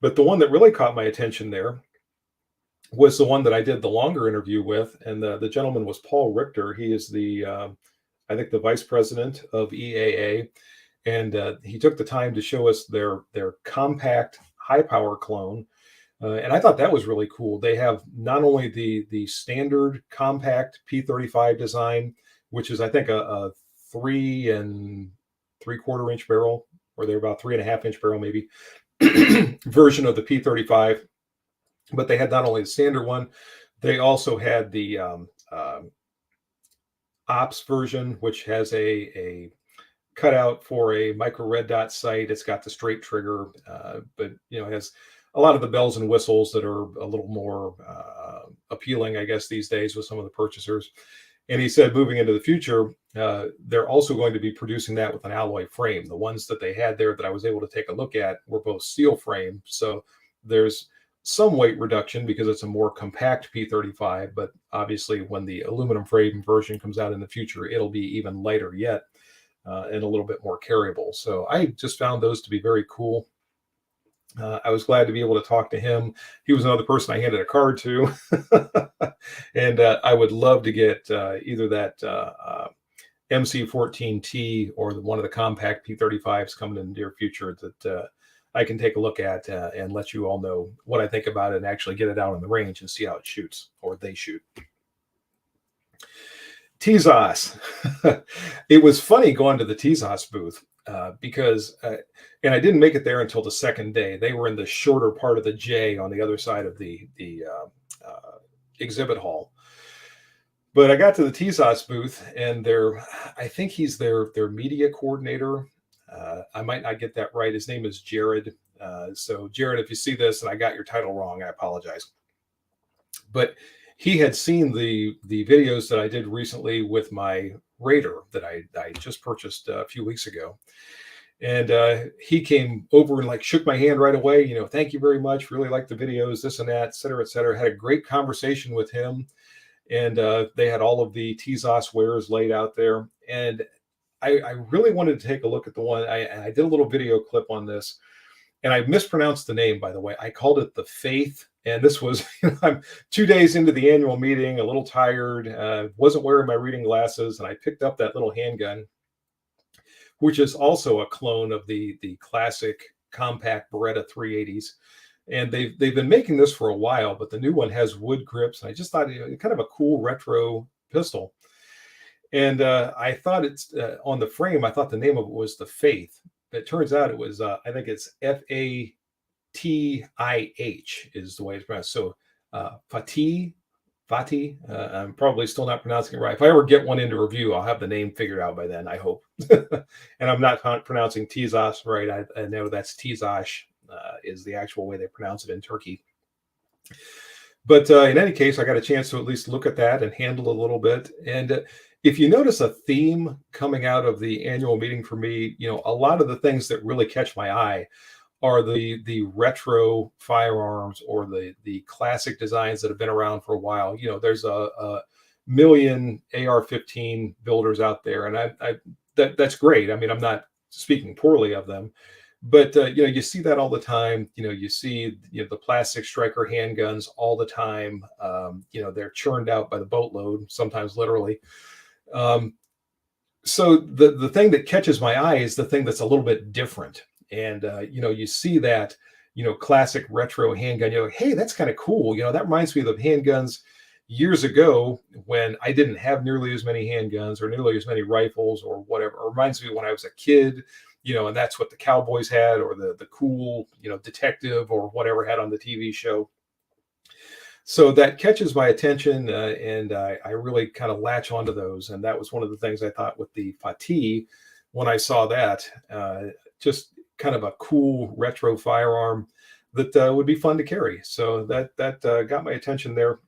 But the one that really caught my attention there was the one that I did the longer interview with. And the gentleman was Paul Richter. He is I think the vice president of EAA. And he took the time to show us their compact high power clone. And I thought that was really cool. They have not only the standard compact P35 design, which is, I think, a 3 3/4 inch barrel, or they're about 3.5 inch barrel, maybe, version of the P35. But they had not only the standard one, they also had the Ops version, which has a cutout for a micro red dot sight. It's got the straight trigger, but it has a lot of the bells and whistles that are a little more appealing, I guess, these days with some of the purchasers. And he said, moving into the future, they're also going to be producing that with an alloy frame. The ones that they had there that I was able to take a look at were both steel frame. So there's some weight reduction because it's a more compact P35, but obviously when the aluminum frame version comes out in the future, it'll be even lighter yet and a little bit more carryable. So I just found those to be very cool. I was glad to be able to talk to him. He was another person I handed a card to. And I would love to get either that MC14T or one of the compact P35s coming in the near future that I can take a look at and let you all know what I think about it, and actually get it out on the range and see how it shoots, or they shoot. TZOS. It was funny going to the TZOS booth because, and I didn't make it there until the second day. They were in the shorter part of the J on the other side of the exhibit hall. But I got to the TZOS booth, and I think he's their media coordinator. I might not get that right. His name is Jared. So Jared, if you see this and I got your title wrong, I apologize. But he had seen the videos that I did recently with my Raider that I just purchased a few weeks ago. And he came over and shook my hand right away. Thank you very much. Really like the videos, this and that, et cetera, et cetera. Had a great conversation with him. And they had all of the TZOS wares laid out there. And I really wanted to take a look at the one. I did a little video clip on this. And I mispronounced the name, by the way. I called it the Faith. And this was, I'm 2 days into the annual meeting, a little tired, wasn't wearing my reading glasses, and I picked up that little handgun, which is also a clone of the classic compact Beretta 380s. And they've been making this for a while, but the new one has wood grips. And I just thought it kind of a cool retro pistol. And I thought it's on the frame, I thought the name of it was the Faith. It turns out it was, I think it's FATIH is the way it's pronounced. So Fatih, I'm probably still not pronouncing it right. If I ever get one into review, I'll have the name figured out by then, I hope. And I'm not pronouncing TZOS right. I know that's TZOS is the actual way they pronounce it in Turkey. But in any case, I got a chance to at least look at that and handle it a little bit. And if you notice a theme coming out of the annual meeting for me, a lot of the things that really catch my eye are the retro firearms, or the classic designs that have been around for a while. There's a million AR-15 builders out there, and that's great. I mean, I'm not speaking poorly of them, but you see that all the time. You see the plastic striker handguns all the time. They're churned out by the boatload, sometimes literally. So the thing that catches my eye is the thing that's a little bit different. And, you see that, classic retro handgun, you're like, hey, that's kind of cool. That reminds me of the handguns years ago when I didn't have nearly as many handguns or nearly as many rifles or whatever. It reminds me when I was a kid and that's what the cowboys had, or the cool, detective or whatever had on the TV show. So that catches my attention, and I really kind of latch onto those. And that was one of the things I thought with the Fatih when I saw that, just kind of a cool retro firearm that would be fun to carry. So that got my attention there.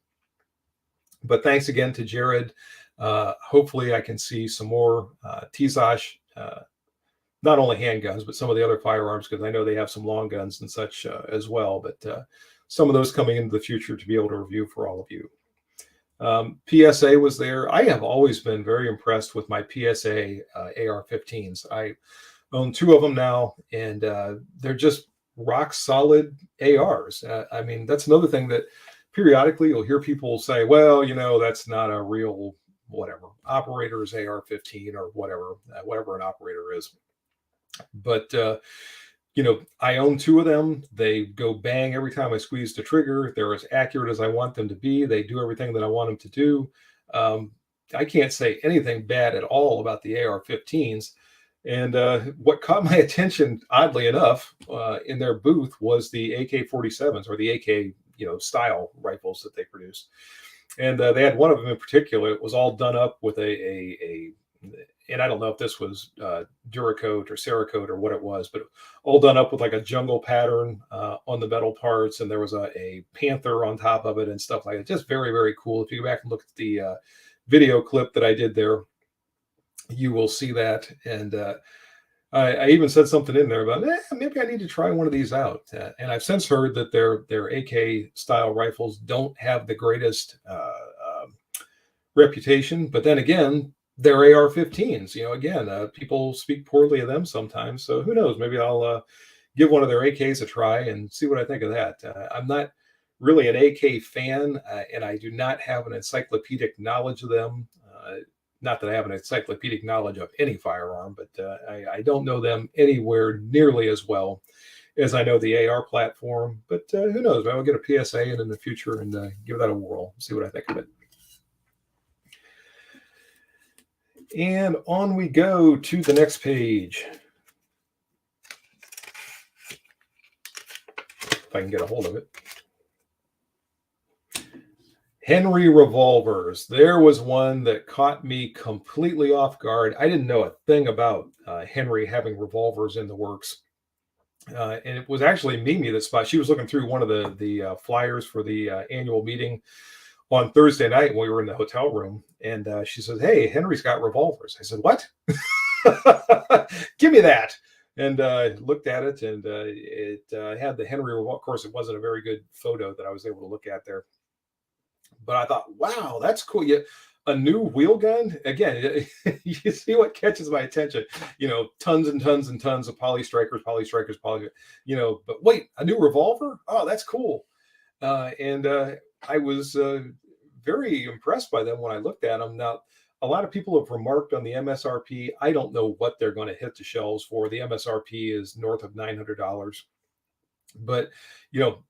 But thanks again to Jared. Hopefully I can see some more Tizosh, not only handguns, but some of the other firearms, because I know they have some long guns and such as well. But some of those coming into the future to be able to review for all of you. PSA was there. I have always been very impressed with my PSA AR-15s. I own 2 of them now, and they're just rock solid ARs. I mean, that's another thing that periodically you'll hear people say, well, that's not a real whatever operator's AR-15 or whatever an operator is. But I own 2 of them. They go bang every time I squeeze the trigger. They're as accurate as I want them to be. They do everything that I want them to do. I can't say anything bad at all about the AR-15s. And what caught my attention, oddly enough, in their booth was the AK-47s, or the AK, style rifles that they produced. And they had one of them in particular. It was all done up with and I don't know if this was Duracoat or Cerakote or what it was, but all done up with like a jungle pattern on the metal parts. And there was a panther on top of it and stuff like that. Just very, very cool. If you go back and look at the video clip that I did there, you will see that. And I even said something in there about, maybe I need to try one of these out. And I've since heard that their AK style rifles don't have the greatest reputation. But then again, they're AR-15s. Again, people speak poorly of them sometimes. So who knows? Maybe I'll give one of their AKs a try and see what I think of that. I'm not really an AK fan, and I do not have an encyclopedic knowledge of them. Not that I have an encyclopedic knowledge of any firearm, but I don't know them anywhere nearly as well as I know the AR platform. But who knows? Maybe I'll get a PSA in the future and give that a whirl, see what I think of it. And on we go to the next page. If I can get a hold of it. Henry revolvers. There was one that caught me completely off guard. I didn't know a thing about Henry having revolvers in the works. And it was actually Mimi that spotted. She was looking through one of the flyers for the annual meeting on Thursday night when we were in the hotel room, and she says, "Hey, Henry's got revolvers." I said, "What?" "Give me that." And looked at it, and it had the Henry revolver. Of course, it wasn't a very good photo that I was able to look at there, but I thought, wow, that's cool. Yeah, a new wheel gun. Again, you see what catches my attention. Tons and tons and tons of poly strikers, but wait, a new revolver? Oh, that's cool. And I was very impressed by them when I looked at them. Now, a lot of people have remarked on the MSRP. I don't know what they're going to hit the shelves for. The MSRP is north of $900. But,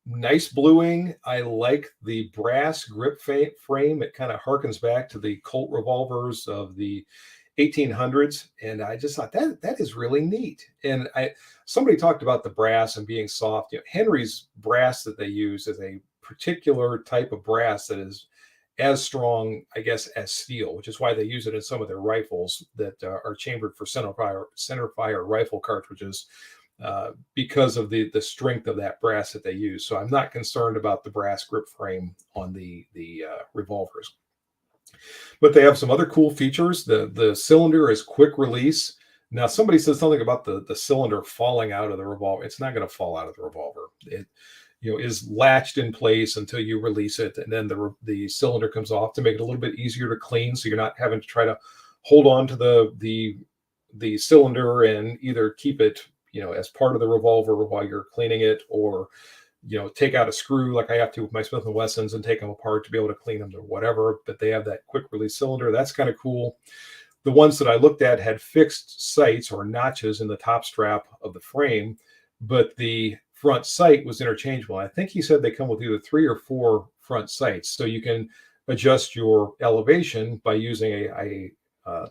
nice bluing. I like the brass grip frame. It kind of harkens back to the Colt revolvers of the 1800s. And I just thought that is really neat. And somebody talked about the brass and being soft. Henry's brass that they use is a particular type of brass that is as strong, I guess, as steel, which is why they use it in some of their rifles that are chambered for centerfire rifle cartridges, because of the strength of that brass that they use. So I'm not concerned about the brass grip frame on the revolvers. But they have some other cool features. The cylinder is quick release. Now, somebody said something about the cylinder falling out of the revolver. It's not going to fall out of the revolver. It is latched in place until you release it, and then the cylinder comes off to make it a little bit easier to clean, so you're not having to try to hold on to the cylinder and either keep it as part of the revolver while you're cleaning it, or take out a screw like I have to with my Smith & Wessons and take them apart to be able to clean them or whatever. But they have that quick release cylinder. That's kind of cool. The ones that I looked at had fixed sights or notches in the top strap of the frame, but the front sight was interchangeable. I think he said they come with either 3 or 4 front sights, so you can adjust your elevation by using a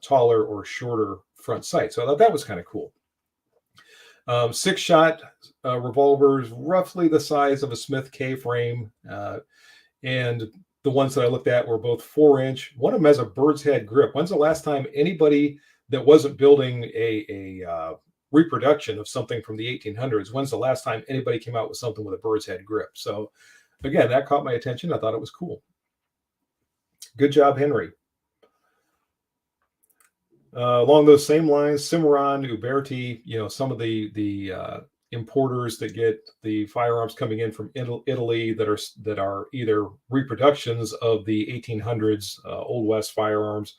taller or shorter front sight. So I thought that was kind of cool. Six-shot revolvers, roughly the size of a Smith K frame. And the ones that I looked at were both 4-inch. One of them has a bird's head grip. When's the last time anybody that wasn't building a reproduction of something from the 1800s, when's the last time anybody came out with something with a bird's head grip? So again, that caught my attention. I thought it was cool. Good job, Henry. Along those same lines, Cimarron, Uberti, some of the importers that get the firearms coming in from Italy that are either reproductions of the 1800s Old West firearms,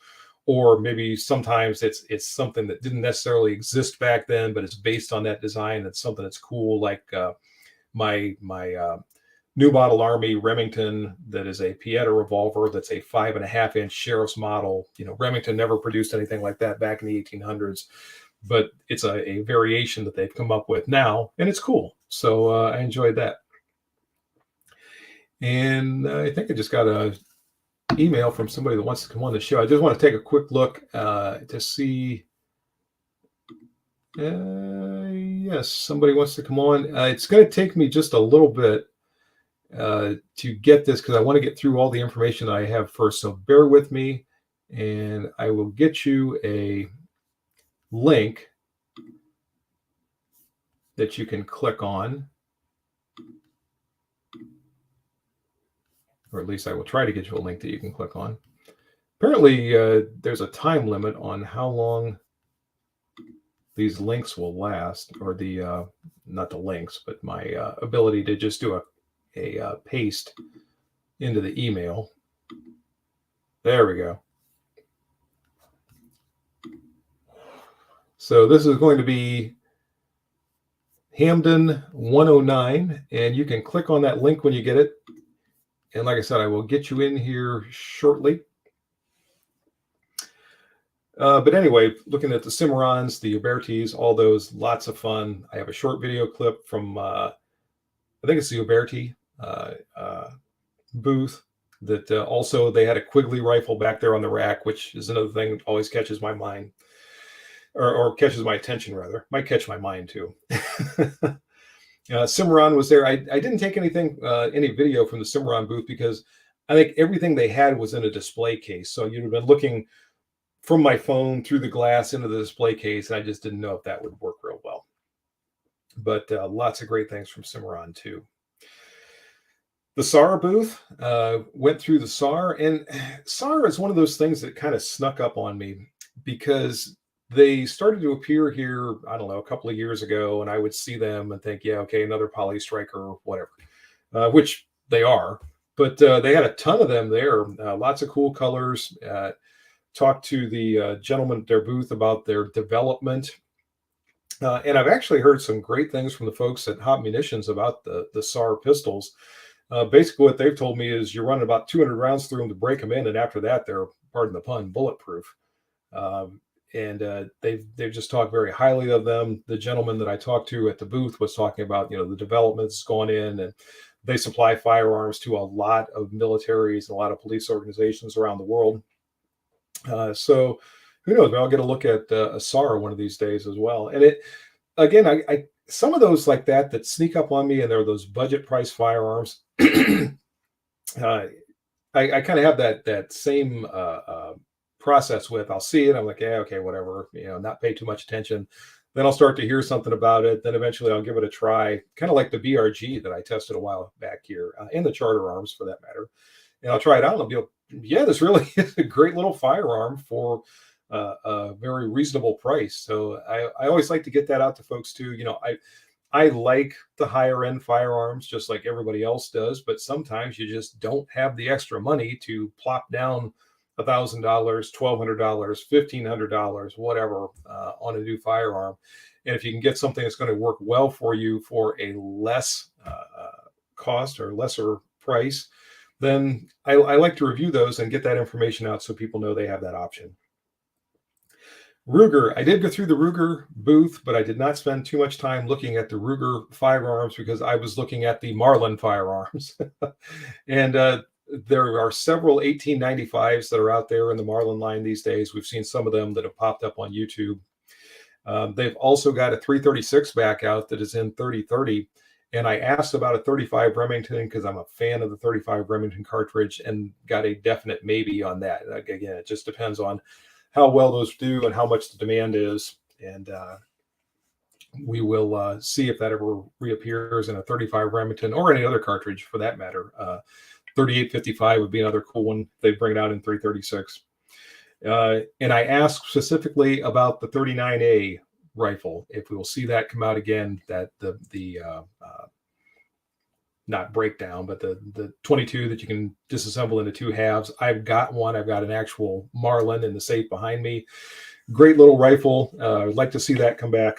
or maybe sometimes it's something that didn't necessarily exist back then, but it's based on that design. It's something that's cool, like my New Model Army Remington, that is a Pieta revolver that's a 5.5-inch sheriff's model. Remington never produced anything like that back in the 1800s, but it's a variation that they've come up with now, and it's cool. So I enjoyed that. And I think I just got a email from somebody that wants to come on the show. I just want to take a quick look to see. Yes, somebody wants to come on. It's going to take me just a little bit to get this, because I want to get through all the information that I have first. So bear with me, and I will get you a link that you can click on, or at least I will try to get you a link that you can click on. Apparently, there's a time limit on how long these links will last, or the not the links, but my ability to just do a paste into the email. There we go. So this is going to be Hamden 109, and you can click on that link when you get it. And like I said, I will get you in here shortly. But anyway, looking at the Cimarrons, the Ubertis, all those, lots of fun. I have a short video clip from, I think it's the Uberti booth, that also they had a Quigley rifle back there on the rack, which is another thing that always catches my mind, or catches my attention, rather. Might catch my mind too. Cimarron was there. I didn't take any video from the Cimarron booth, because I think everything they had was in a display case. So you'd have been looking from my phone through the glass into the display case, and I just didn't know if that would work real well. But lots of great things from Cimarron too. The SAR booth, went through the SAR, and SAR is one of those things that kind of snuck up on me, because they started to appear here, I don't know, a couple of years ago, and I would see them and think, yeah, okay, another poly striker or whatever, which they are. But they had a ton of them there, lots of cool colors. Talked to the gentleman at their booth about their development. And I've actually heard some great things from the folks at Hot Munitions about the SAR pistols. Basically, what they've told me is you're running about 200 rounds through them to break them in, and after that, they're, pardon the pun, bulletproof. And they've just talked very highly of them. The gentleman that I talked to at the booth was talking about, the developments going in, and they supply firearms to a lot of militaries and a lot of police organizations around the world. So who knows? Maybe I'll get a look at a SAR one of these days as well. And it, again, I some of those like that sneak up on me, and they're those budget price firearms. I kind of have that same process with. I'll see it, I'm like, yeah, okay, whatever, not pay too much attention. Then I'll start to hear something about it. Then eventually I'll give it a try, kind of like the BRG that I tested a while back here, and the Charter Arms for that matter. And I'll try it out, and I'll be like, yeah, this really is a great little firearm for a very reasonable price. So I always like to get that out to folks too. I like the higher end firearms just like everybody else does, but sometimes you just don't have the extra money to plop down $1,000, $1,200, $1,500, whatever, on a new firearm. And if you can get something that's going to work well for you for a less cost or lesser price, then I like to review those and get that information out so people know they have that option. Ruger, I did go through the Ruger booth, but I did not spend too much time looking at the Ruger firearms, because I was looking at the Marlin firearms. And there are several 1895s that are out there in the Marlin line these days. We've seen some of them that have popped up on YouTube. They've also got a 336 back out that is in 3030. And I asked about a 35 Remington because I'm a fan of the 35 Remington cartridge, and got a definite maybe on that. Again, it just depends on how well those do and how much the demand is. And we will see if that ever reappears in a 35 Remington or any other cartridge for that matter. 3855 would be another cool one. They bring it out in 336. And I asked specifically about the 39A rifle, if we will see that come out again, that the not breakdown, but the 22 that you can disassemble into two halves. I've got one. I've got an actual Marlin in the safe behind me. Great little rifle. I'd like to see that come back.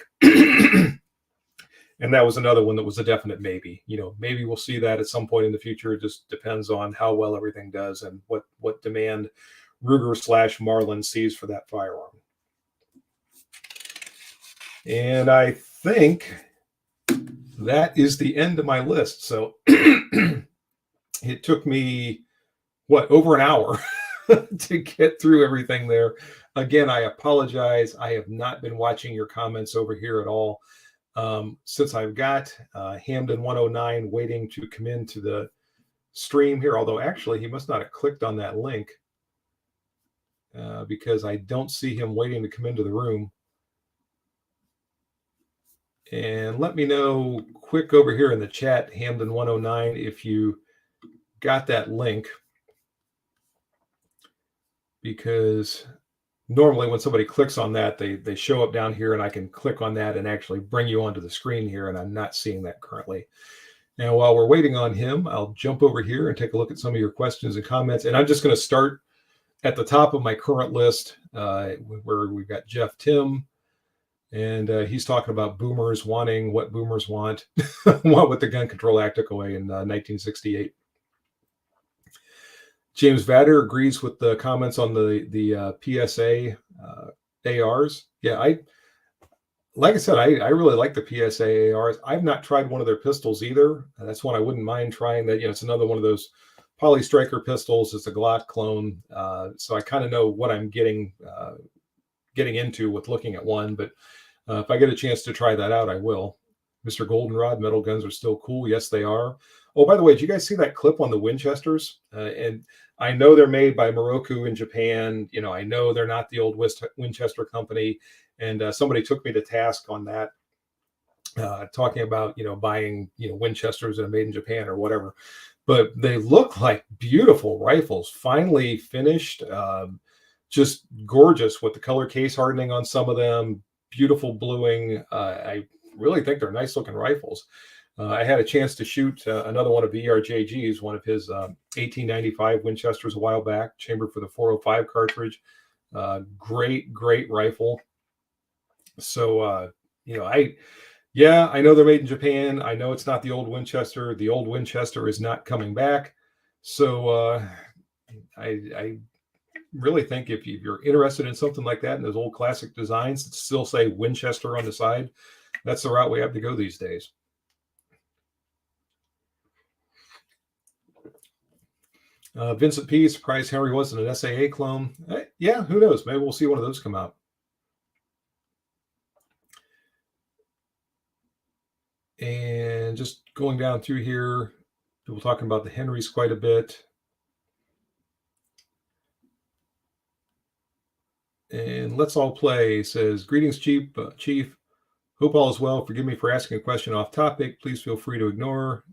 And that was another one that was a definite maybe. Maybe we'll see that at some point in the future. It just depends on how well everything does and what demand Ruger/Marlin sees for that firearm. And I think that is the end of my list. So it took me, over an hour to get through everything there. Again, I apologize. I have not been watching your comments over here at all. Since I've got Hamden 109 waiting to come into the stream here, although actually he must not have clicked on that link because I don't see him waiting to come into the room. And let me know quick over here in the chat, Hamden 109, if you got that link, because normally when somebody clicks on that, they show up down here and I can click on that and actually bring you onto the screen here, and I'm not seeing that currently. Now, while we're waiting on him, I'll jump over here and take a look at some of your questions and comments. And I'm just going to start at the top of my current list where we've got Jeff Tim. And he's talking about boomers wanting what boomers want, what the Gun Control Act took away in 1968. James Vader agrees with the comments on the PSA ARs. Yeah, like I said, I really like the PSA ARs. I've not tried one of their pistols either. That's one I wouldn't mind trying. That it's another one of those Poly Striker pistols. It's a Glock clone, so I kind of know what I'm getting into with looking at one. But if I get a chance to try that out, I will. Mr. Goldenrod, metal guns are still cool. Yes, they are. Oh, by the way, did you guys see that clip on the Winchesters? And I know they're made by Moroku in Japan. I know they're not the old Winchester company. And somebody took me to task on that, talking about, buying, Winchesters that are made in Japan or whatever. But they look like beautiful rifles, finely finished, just gorgeous with the color case hardening on some of them. Beautiful bluing. I really think they're nice looking rifles. I had a chance to shoot another one of ERJG's, one of his 1895 Winchesters a while back, chambered for the 405 cartridge. Great rifle. So, I know they're made in Japan. I know it's not the old Winchester. The old Winchester is not coming back. So I really think if you're interested in something like that, and those old classic designs that still say Winchester on the side, that's the route we have to go these days. Vincent P. surprised Henry wasn't an SAA clone. Yeah, who knows? Maybe we'll see one of those come out. And just going down through here, people talking about the Henrys quite a bit. And Let's All Play says, greetings, Chief. Hope all is well. Forgive me for asking a question off topic. Please feel free to ignore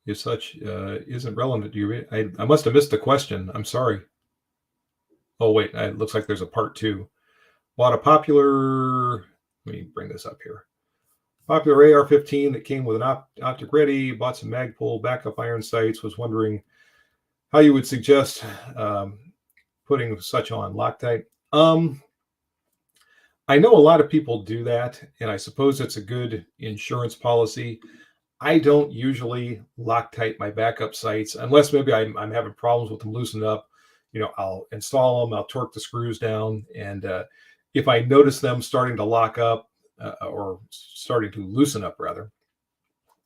if such isn't relevant to you. I must have missed the question. I'm sorry. Oh, wait. It looks like there's a part 2. Bought a popular, let me bring this up here. Popular AR-15 that came with an optic ready. Bought some Magpul backup iron sights. Was wondering how you would suggest putting such on Loctite. I know a lot of people do that, and I suppose it's a good insurance policy. I don't usually Loctite my backup sights unless maybe I'm having problems with them loosened up. I'll install them, I'll torque the screws down, and if I notice them starting to lock up or starting to loosen up, rather,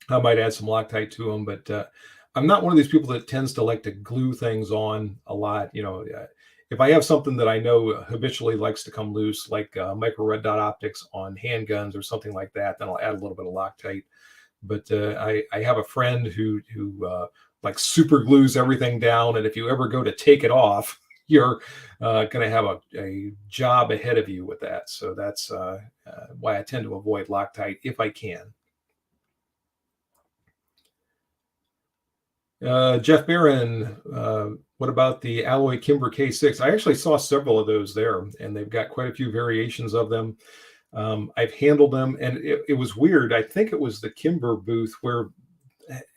I might add some Loctite to them. But I'm not one of these people that tends to like to glue things on a lot. if I have something that I know habitually likes to come loose, like micro red dot optics on handguns or something like that, then I'll add a little bit of Loctite. But I have a friend who like super glues everything down, and if you ever go to take it off, you're going to have a job ahead of you with that. So that's why I tend to avoid Loctite if I can. Jeff Barron, what about the alloy Kimber K6? I actually saw several of those there, and they've got quite a few variations of them. I've handled them, and it was weird. I think it was the Kimber booth where,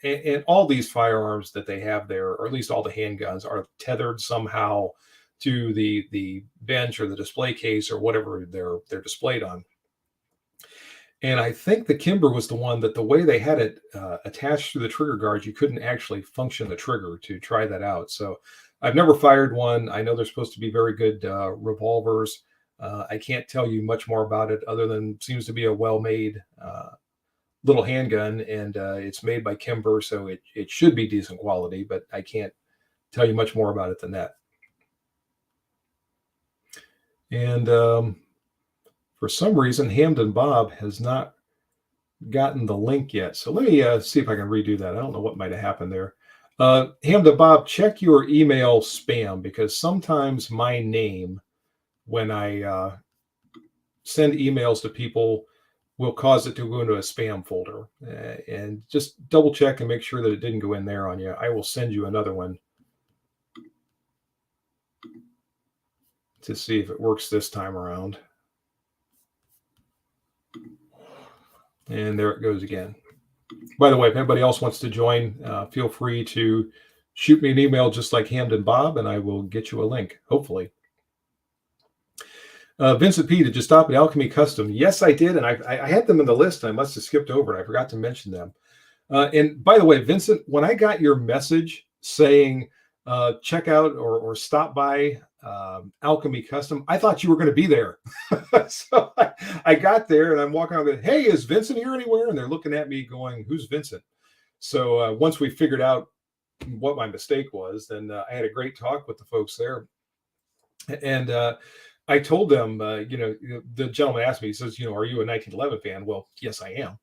and all these firearms that they have there, or at least all the handguns, are tethered somehow to the bench or the display case or whatever they're displayed on. And I think the Kimber was the one that the way they had it attached to the trigger guards, you couldn't actually function the trigger to try that out. So I've never fired one. I know they're supposed to be very good revolvers. I can't tell you much more about it other than seems to be a well-made little handgun, and it's made by Kimber, so it should be decent quality, but I can't tell you much more about it than that. And for some reason, Hamden Bob has not gotten the link yet. So let me see if I can redo that. I don't know what might have happened there. Hamden Bob, check your email spam, because sometimes my name, when I send emails to people, will cause it to go into a spam folder. And just double check and make sure that it didn't go in there on you. I will send you another one to see if it works this time around. And there it goes again. By the way, if anybody else wants to join, feel free to shoot me an email just like Hamden Bob, and I will get you a link, hopefully. Vincent P, did you stop at Alchemy Custom? Yes, I did, and I had them in the list, and I must have skipped over it. I forgot to mention them. And by the way, Vincent, when I got your message saying check out or stop by Alchemy Custom, I thought you were going to be there. So I got there, and I'm walking around going, hey, is Vincent here anywhere? And they're looking at me going, who's Vincent? So once we figured out what my mistake was, then I had a great talk with the folks there. And I told them, the gentleman asked me, he says, are you a 1911 fan? Well, yes, I am.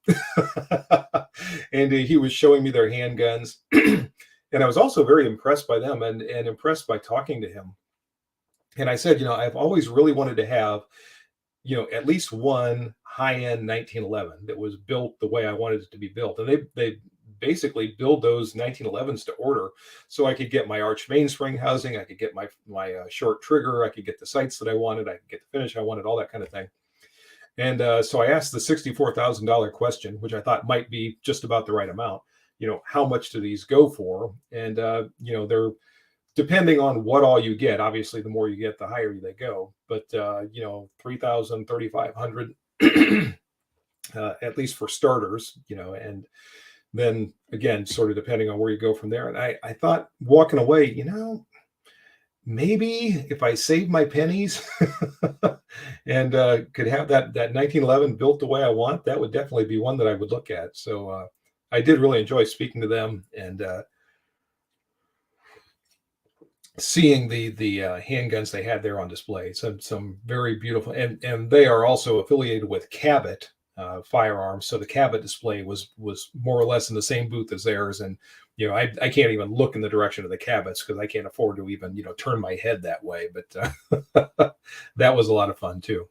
And he was showing me their handguns. And I was also very impressed by them and impressed by talking to him. And I said, I've always really wanted to have, at least one high-end 1911 that was built the way I wanted it to be built. And they basically build those 1911s to order, so I could get my arch mainspring housing, I could get my short trigger, I could get the sights that I wanted, I could get the finish I wanted, all that kind of thing. And so I asked the $64,000 question, which I thought might be just about the right amount. How much do these go for? And they're depending on what all you get. Obviously, the more you get, the higher they go. But $3,000, $3,500, at least for starters. And then again, sort of depending on where you go from there. And I thought walking away, maybe if I save my pennies and could have that 1911 built the way I want, that would definitely be one that I would look at. So I did really enjoy speaking to them and seeing the handguns they had there on display. Some very beautiful, and they are also affiliated with Cabot firearms, so the Cabot display was more or less in the same booth as theirs. And I can't even look in the direction of the Cabots because I can't afford to even turn my head that way. But that was a lot of fun too.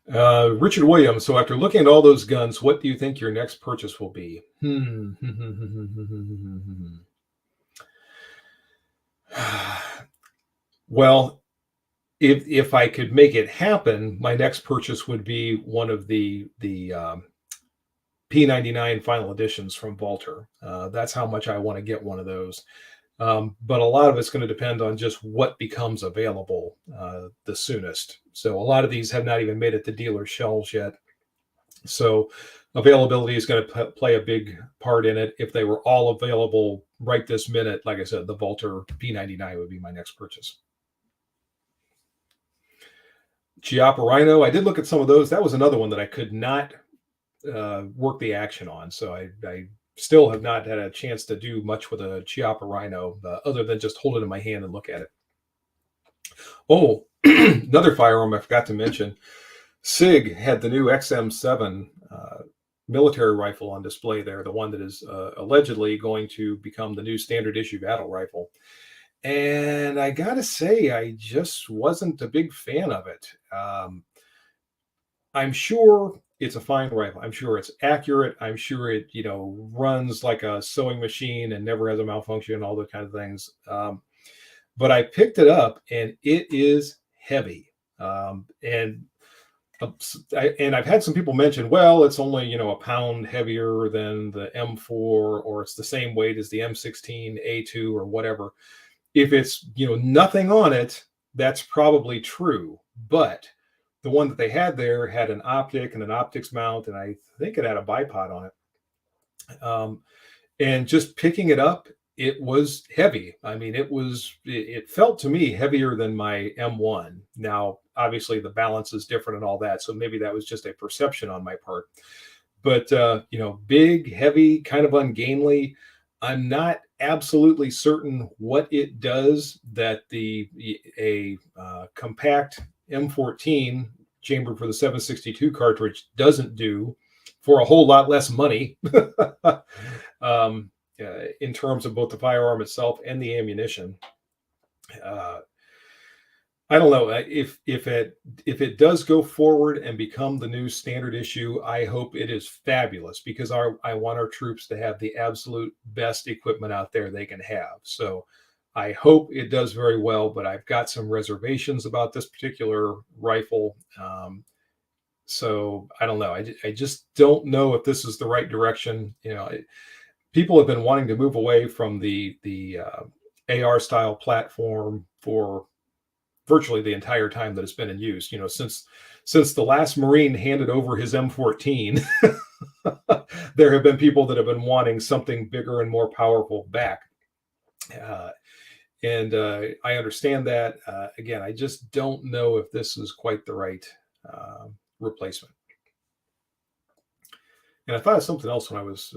Richard Williams, so after looking at all those guns, what do you think your next purchase will be? Well, if I could make it happen, my next purchase would be one of the P99 final editions from Valter. That's how much I want to get one of those. But a lot of it's going to depend on just what becomes available the soonest. So a lot of these have not even made it to dealer shelves yet. So availability is going to play a big part in it. If they were all available right this minute, like I said, the Valter P99 would be my next purchase. Chiapa Rhino, I did look at some of those. That was another one that I could not work the action on. So I still have not had a chance to do much with a Chiappa Rhino other than just hold it in my hand and look at it. Oh, another firearm I forgot to mention. SIG had the new XM7 military rifle on display there, the one that is allegedly going to become the new standard issue battle rifle. And I gotta say, I just wasn't a big fan of it. I'm sure it's a fine rifle. I'm sure it's accurate. I'm sure it, runs like a sewing machine and never has a malfunction, all those kind of things. But I picked it up and it is heavy. And I've had some people mention, well, it's only, a pound heavier than the M4, or it's the same weight as the M16A2 or whatever. If it's, nothing on it, that's probably true. But the one that they had there had an optic and an optics mount, and I think it had a bipod on it. And just picking it up, it was heavy. I mean, it felt to me heavier than my M1. Now, obviously, the balance is different and all that, so maybe that was just a perception on my part. But, big, heavy, kind of ungainly. I'm not absolutely certain what it does that a compact M14 chambered for the 762 cartridge doesn't do for a whole lot less money. In terms of both the firearm itself and the ammunition. I don't know if it does go forward and become the new standard issue. I hope it is fabulous, because I want our troops to have the absolute best equipment out there they can have. So I hope it does very well, but I've got some reservations about this particular rifle. So I don't know. I just don't know if this is the right direction. People have been wanting to move away from the AR style platform for virtually the entire time that it's been in use. Since the last Marine handed over his M14, there have been people that have been wanting something bigger and more powerful back. And I understand that. Again, I just don't know if this is quite the right replacement. And I thought of something else when I was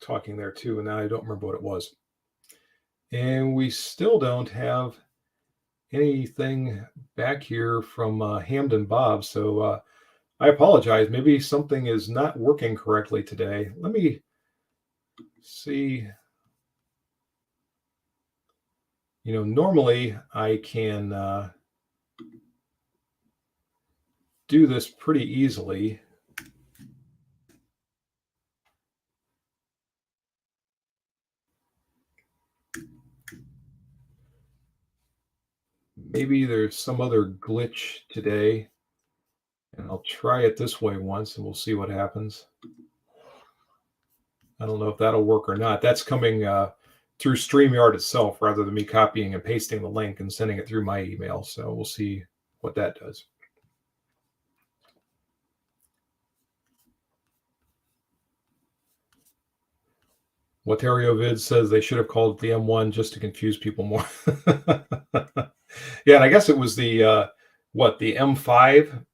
talking there too, and now I don't remember what it was. And we still don't have anything back here from Hamden Bob, so I apologize. Maybe something is not working correctly today. Let me see. Normally I can do this pretty easily. Maybe there's some other glitch today, and I'll try it this way once and we'll see what happens. I don't know if that'll work or not. That's coming through StreamYard itself rather than me copying and pasting the link and sending it through my email. So we'll see what that does. Watario Vid says they should have called it the M1 just to confuse people more. Yeah, and I guess it was the M5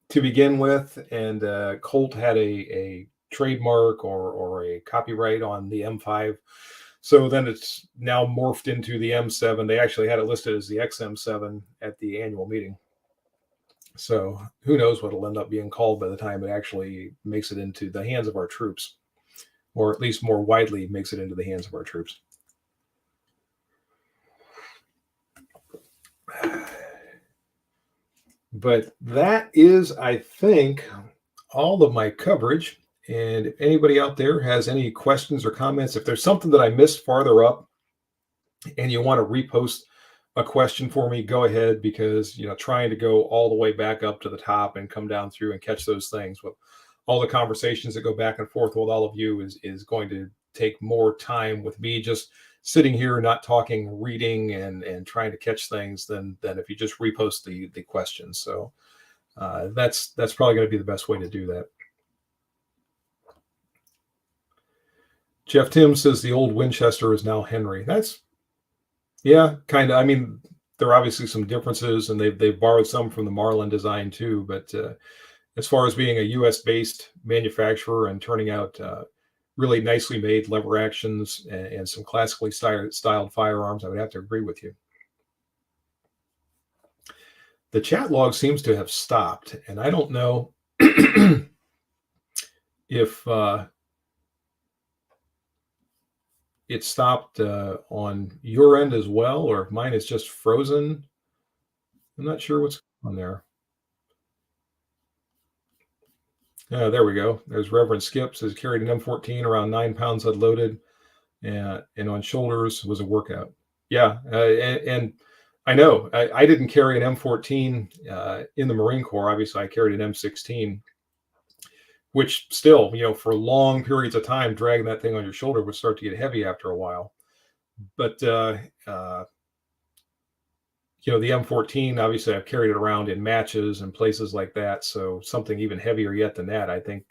to begin with, and Colt had a trademark or a copyright on the M5. So then it's now morphed into the M7. They actually had it listed as the XM7 at the annual meeting. So who knows what it'll end up being called by the time it actually makes it into the hands of our troops, or at least more widely makes it into the hands of our troops. But that is, I think, all of my coverage. And if anybody out there has any questions or comments, if there's something that I missed farther up and you want to repost a question for me, go ahead, because, trying to go all the way back up to the top and come down through and catch those things with all the conversations that go back and forth with all of you is going to take more time with me just sitting here, not talking, reading and trying to catch things than if you just repost the questions. So that's probably going to be the best way to do that. Jeff Tim says the old Winchester is now Henry. Yeah, kind of. I mean, there are obviously some differences, and they've borrowed some from the Marlin design too. But as far as being a U.S. based manufacturer and turning out really nicely made lever actions and some classically styled firearms. I would have to agree with you. The chat log seems to have stopped, and I don't know if it stopped on your end as well, or if mine is just frozen. I'm not sure what's going on there. There we go. There's Reverend Skip says carried an M14 around 9 pounds unloaded, and on shoulders was a workout. Yeah, and I know I didn't carry an M14 in the Marine Corps. Obviously, I carried an M16, which still, for long periods of time, dragging that thing on your shoulder would start to get heavy after a while. But the M14, obviously, I've carried it around in matches and places like that. So something even heavier yet than that, I think,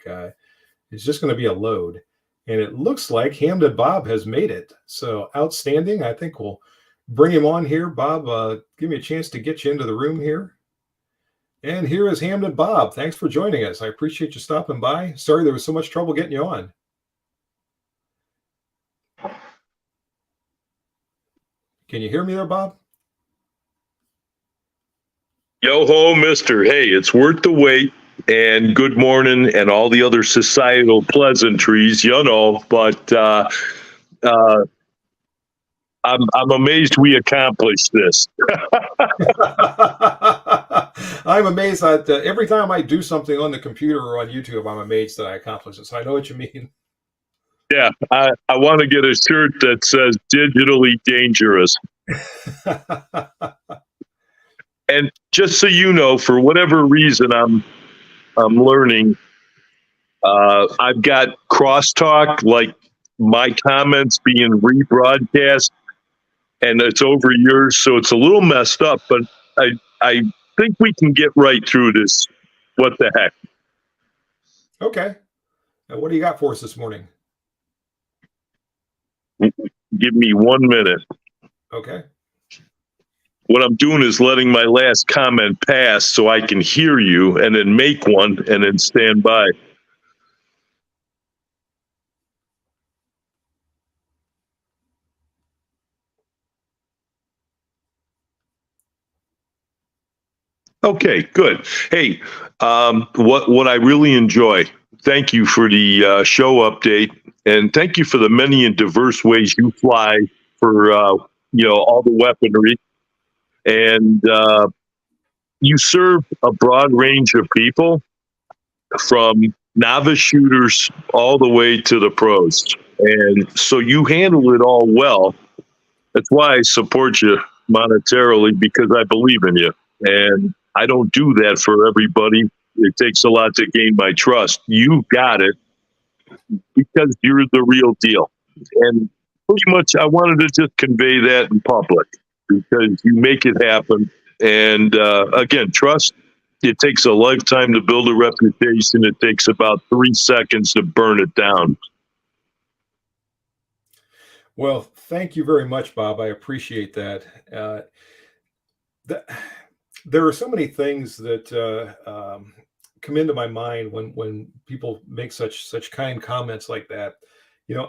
is just going to be a load. And it looks like Hamden Bob has made it. So outstanding. I think we'll bring him on here. Bob, give me a chance to get you into the room here. And here is Hamden Bob. Thanks for joining us. I appreciate you stopping by. Sorry there was so much trouble getting you on. Can you hear me there, Bob? Yo ho, mister. Hey, it's worth the wait, and good morning and all the other societal pleasantries, but I'm amazed we accomplished this. I'm amazed that every time I do something on the computer or on YouTube, I'm amazed that I accomplish it. So I know what you mean. Yeah, I want to get a shirt that says digitally dangerous. And just so you know, for whatever reason I'm learning, I've got crosstalk, like my comments being rebroadcast, and it's over yours, so it's a little messed up, but I think we can get right through this. What the heck? Okay. Now, what do you got for us this morning? Give me 1 minute. Okay. What I'm doing is letting my last comment pass so I can hear you and then make one and then stand by. Okay, good. Hey, what I really enjoy, thank you for the show update, and thank you for the many and diverse ways you fly for all the weaponry, and you serve a broad range of people, from novice shooters all the way to the pros, and so you handle it all well. That's why I support you monetarily, because I believe in you. And I don't do that for everybody. It takes a lot to gain my trust. You got it because you're the real deal. And pretty much I wanted to just convey that in public because you make it happen. And again, trust, it takes a lifetime to build a reputation. It takes about 3 seconds to burn it down. Well, thank you very much, Bob. I appreciate that. There are so many things that come into my mind when people make such kind comments like that.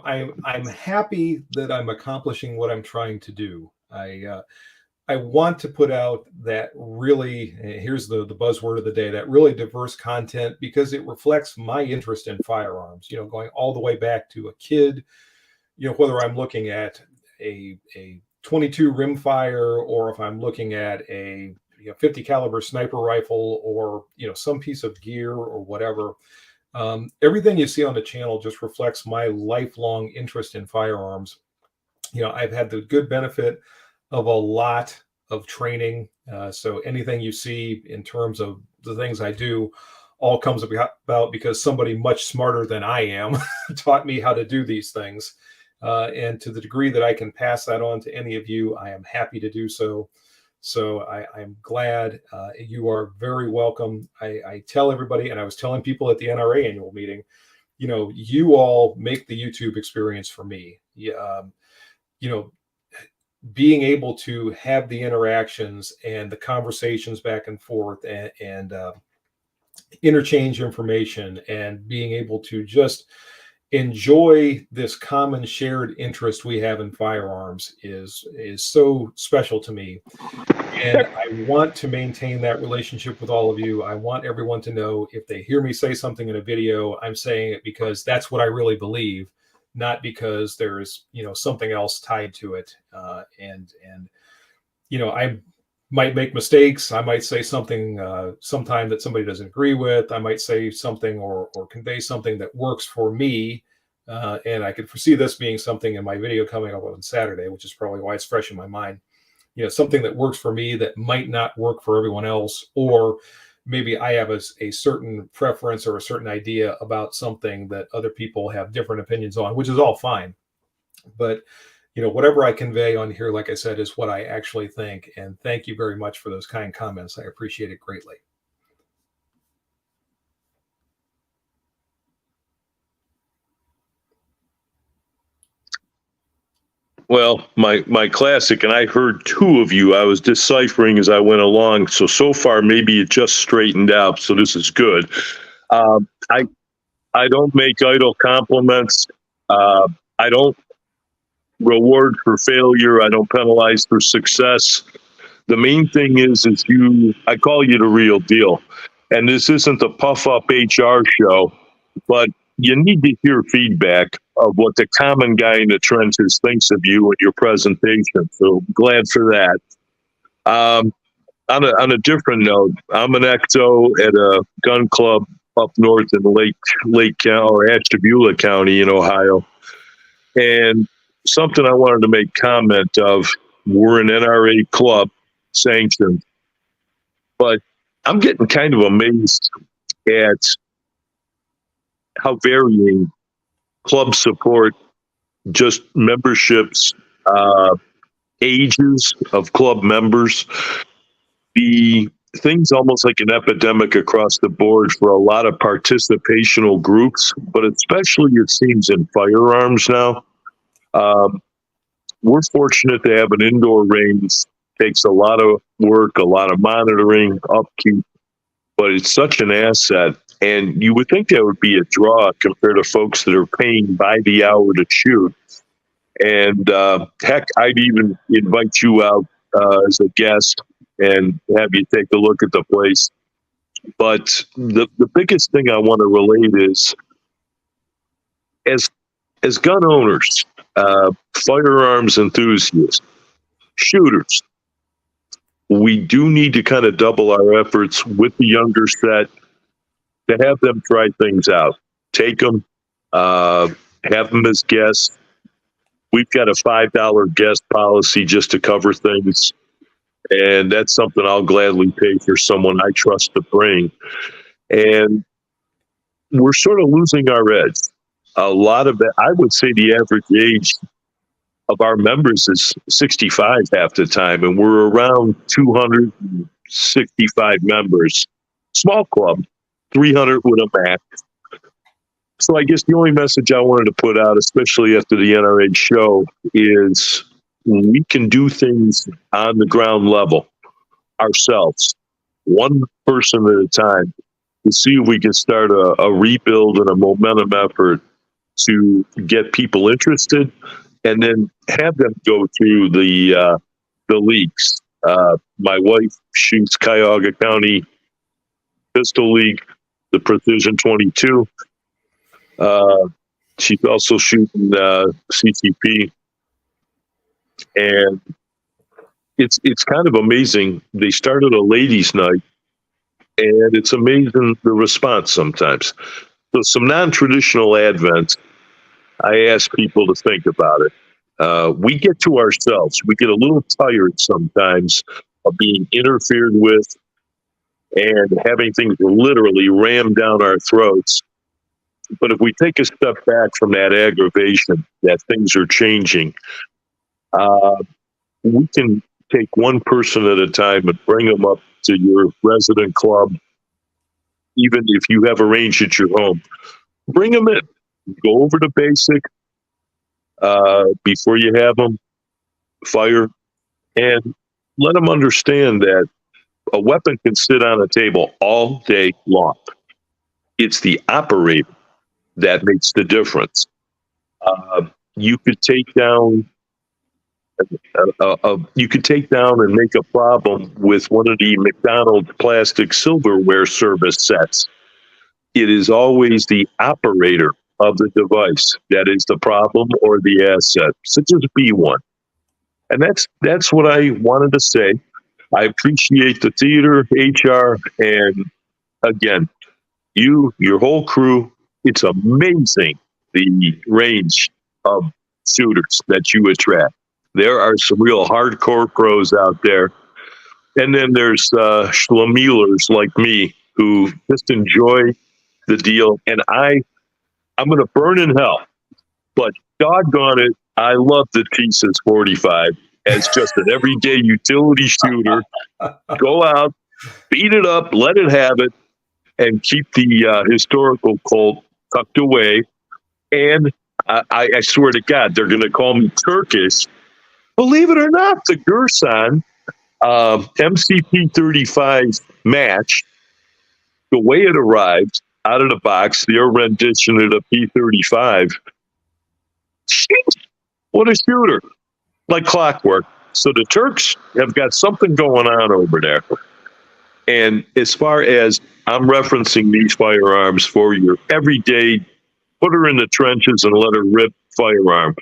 I'm happy that I'm accomplishing what I'm trying to do. I want to put out that really, here's the buzzword of the day, that really diverse content, because it reflects my interest in firearms. Going all the way back to a kid. Whether I'm looking at a 22 rimfire, or if I'm looking at a 50 caliber sniper rifle, or some piece of gear or whatever, everything you see on the channel just reflects my lifelong interest in firearms. I've had the good benefit of a lot of training, so anything you see in terms of the things I do all comes about because somebody much smarter than I am taught me how to do these things. And to the degree that I can pass that on to any of you, I am happy to do so. So I'm glad. You are very welcome. I tell everybody, and I was telling people at the NRA annual meeting, you all make the YouTube experience for me. Being able to have the interactions and the conversations back and forth, and interchange information, and being able to just enjoy this common shared interest we have in firearms is so special to me. And I want to maintain that relationship with all of you. I want everyone to know if they hear me say something in a video, I'm saying it because that's what I really believe, not because there's something else tied to it. And I might make mistakes. I might say something sometime that somebody doesn't agree with. I might say something or convey something that works for me. And I could foresee this being something in my video coming up on Saturday, which is probably why it's fresh in my mind. Something that works for me that might not work for everyone else, or maybe I have a certain preference or a certain idea about something that other people have different opinions on, which is all fine. But whatever I convey on here, like I said, is what I actually think. And thank you very much for those kind comments. I appreciate it greatly. Well, my classic, and I heard two of you. I was deciphering as I went along. So far, maybe it just straightened out. So this is good. I don't make idle compliments. I don't reward for failure. I don't penalize for success. The main thing is I call you the real deal. And this isn't a puff up HR show, but you need to hear feedback of what the common guy in the trenches thinks of you and your presentation. So glad for that. On a different note, I'm an exo at a gun club up north in Lake County or Ashtabula County in Ohio. And something I wanted to make comment of, we're an NRA club sanctioned, but I'm getting kind of amazed at how varying club support, just memberships, ages of club members, the things almost like an epidemic across the board for a lot of participational groups, but especially it seems in firearms now. We're fortunate to have an indoor range. Takes a lot of work, a lot of monitoring, upkeep, but it's such an asset. And you would think that would be a draw compared to folks that are paying by the hour to shoot. And heck, I'd even invite you out as a guest and have you take a look at the place. But the biggest thing I want to relate is, as gun owners, firearms enthusiasts, shooters, we do need to kind of double our efforts with the younger set to have them try things out. Take them, have them as guests. We've got a $5 guest policy just to cover things. And that's something I'll gladly pay for someone I trust to bring. And we're sort of losing our edge. A lot of it, I would say the average age of our members is 65 half the time, and we're around 265 members. Small club, 300 with a max. So I guess the only message I wanted to put out, especially after the NRA show, is we can do things on the ground level ourselves, one person at a time, to see if we can start a rebuild and a momentum effort to get people interested, and then have them go through the leagues. My wife shoots Cuyahoga County Pistol League, the Precision 22. She's also shooting CCP, and it's kind of amazing. They started a ladies' night, and it's amazing the response sometimes. So some non-traditional advent, I ask people to think about it. We get to ourselves. We get a little tired sometimes of being interfered with and having things literally rammed down our throats. But if we take a step back from that aggravation that things are changing, we can take one person at a time and bring them up to your resident club. Even if you have a range at your home, bring them in. Go over the basic before you have them fire, and let them understand that a weapon can sit on a table all day long. It's the operator that makes the difference. You could take down you could take down and make a problem with one of the McDonald's plastic silverware service sets. It is always the operator of the device that is the problem or the asset. So just be one. And that's what I wanted to say. I appreciate the theater, HR, and again, your whole crew. It's amazing the range of shooters that you attract. There are some real hardcore pros out there. And then there's schlemielers like me who just enjoy the deal. And I'm going to burn in hell, but doggone it, I love the Thesis 45 as just an everyday utility shooter. Go out, beat it up, let it have it, and keep the historical Colt tucked away. And I swear to God, they're going to call me Turkish. Believe it or not, the Gerson MCP 35 match, the way it arrived out of the box, their rendition of the P35, what a shooter, like clockwork. So the Turks have got something going on over there. And as far as I'm referencing these firearms for your everyday, put her in the trenches and let her rip firearm.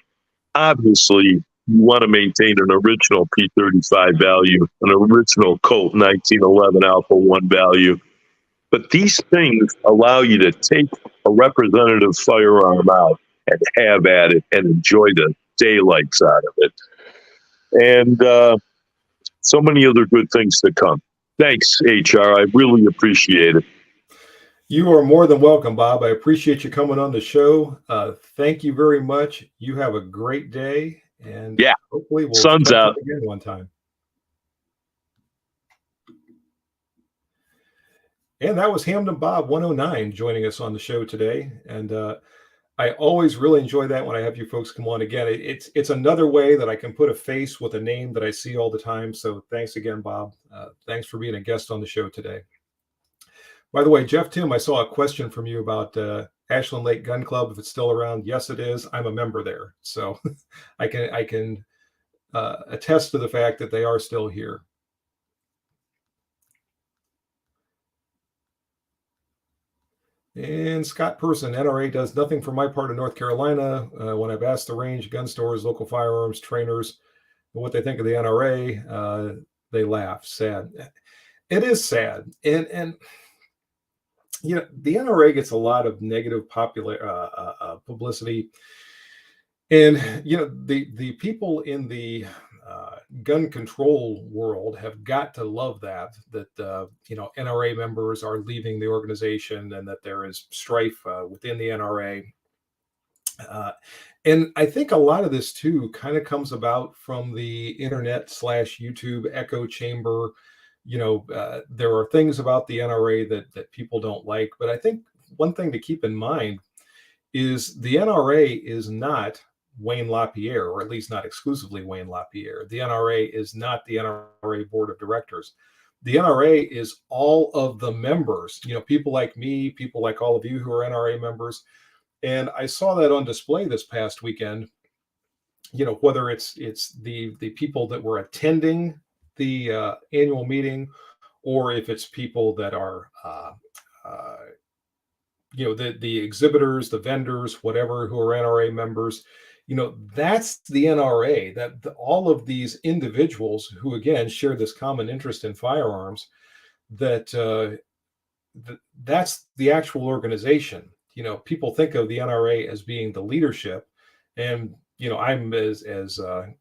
Obviously, you want to maintain an original P35 value, an original Colt 1911 Alpha 1 value. But these things allow you to take a representative firearm out and have at it and enjoy the daylights out of it. And so many other good things to come. Thanks, HR. I really appreciate it. You are more than welcome, Bob. I appreciate you coming on the show. Thank you very much. You have a great day, and hopefully we'll sun's out again one time. And that was Hamden Bob 109 joining us on the show today. And I always really enjoy that when I have you folks come on again. It's another way that I can put a face with a name that I see all the time. So thanks again, Bob. Thanks for being a guest on the show today. By the way, Jeff Tim, I saw a question from you about Ashland Lake Gun Club, if it's still around. Yes, it is. I'm a member there. So I can attest to the fact that they are still here. And Scott Person, NRA does nothing for my part of North Carolina. When I've asked the range, gun stores, local firearms trainers, what they think of the NRA, they laugh. Sad. It is sad. And you know, the NRA gets a lot of negative publicity. And, you know, the people in the gun control world have got to love that you know, NRA members are leaving the organization and that there is strife within the NRA. And I think a lot of this too kind of comes about from the internet / YouTube echo chamber. You know, there are things about the NRA that people don't like, but I think one thing to keep in mind is the NRA is not Wayne LaPierre, or at least not exclusively Wayne LaPierre. The NRA is not the NRA board of directors. The NRA is all of the members, you know, people like me, people like all of you who are NRA members. And I saw that on display this past weekend, you know, whether it's the people that were attending the annual meeting, or if it's people that are, you know, the exhibitors, the vendors, whatever, who are NRA members. You know, that's the NRA, all of these individuals who, again, share this common interest in firearms, that's the actual organization. You know, people think of the NRA as being the leadership. And, you know, I'm as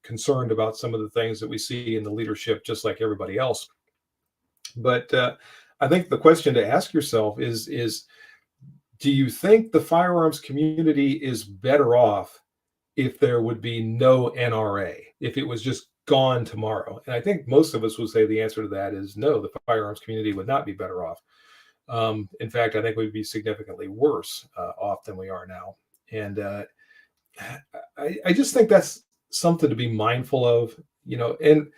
concerned about some of the things that we see in the leadership, just like everybody else. But I think the question to ask yourself is, do you think the firearms community is better off if there would be no NRA, if it was just gone tomorrow? And I think most of us would say the answer to that is no, the firearms community would not be better off. In fact, I think we'd be significantly worse off than we are now. And I just think that's something to be mindful of, you know. And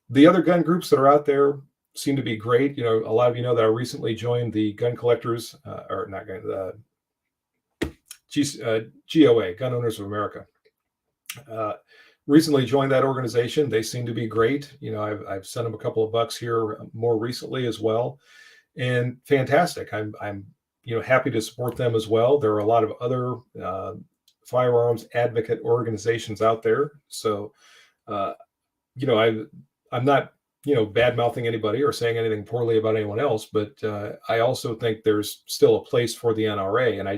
the other gun groups that are out there seem to be great. You know, a lot of you know that I recently joined the gun collectors, or not gun, GOA, Gun Owners of America. Recently joined that organization. They seem to be great. I've sent them a couple of bucks here more recently as well, and fantastic. I'm happy to support them as well. There are a lot of other firearms advocate organizations out there. So, I'm not bad mouthing anybody or saying anything poorly about anyone else, but I also think there's still a place for the NRA, and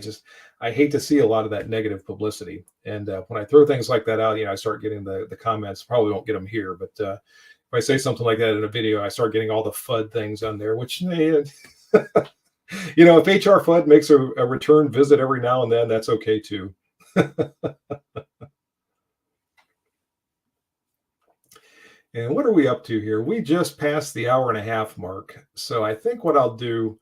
I hate to see a lot of that negative publicity. And when I throw things like that out, I start getting the comments. Probably won't get them here, but if I say something like that in a video, I start getting all the FUD things on there, which if HR FUD makes a return visit every now and then, that's okay too. And what are we up to here? We just passed the hour and a half mark. So I think what I'll do,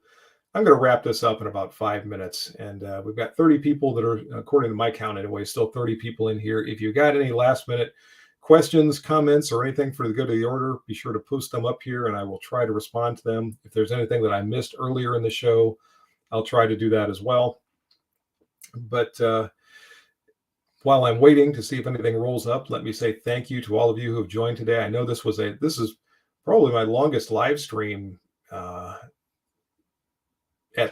I'm going to wrap this up in about 5 minutes. And we've got 30 people that are, according to my count anyway, still 30 people in here. If you got any last minute questions, comments, or anything for the good of the order, be sure to post them up here and I will try to respond to them. If there's anything that I missed earlier in the show, I'll try to do that as well. But while I'm waiting to see if anything rolls up, let me say thank you to all of you who have joined today. I know this is probably my longest live stream, at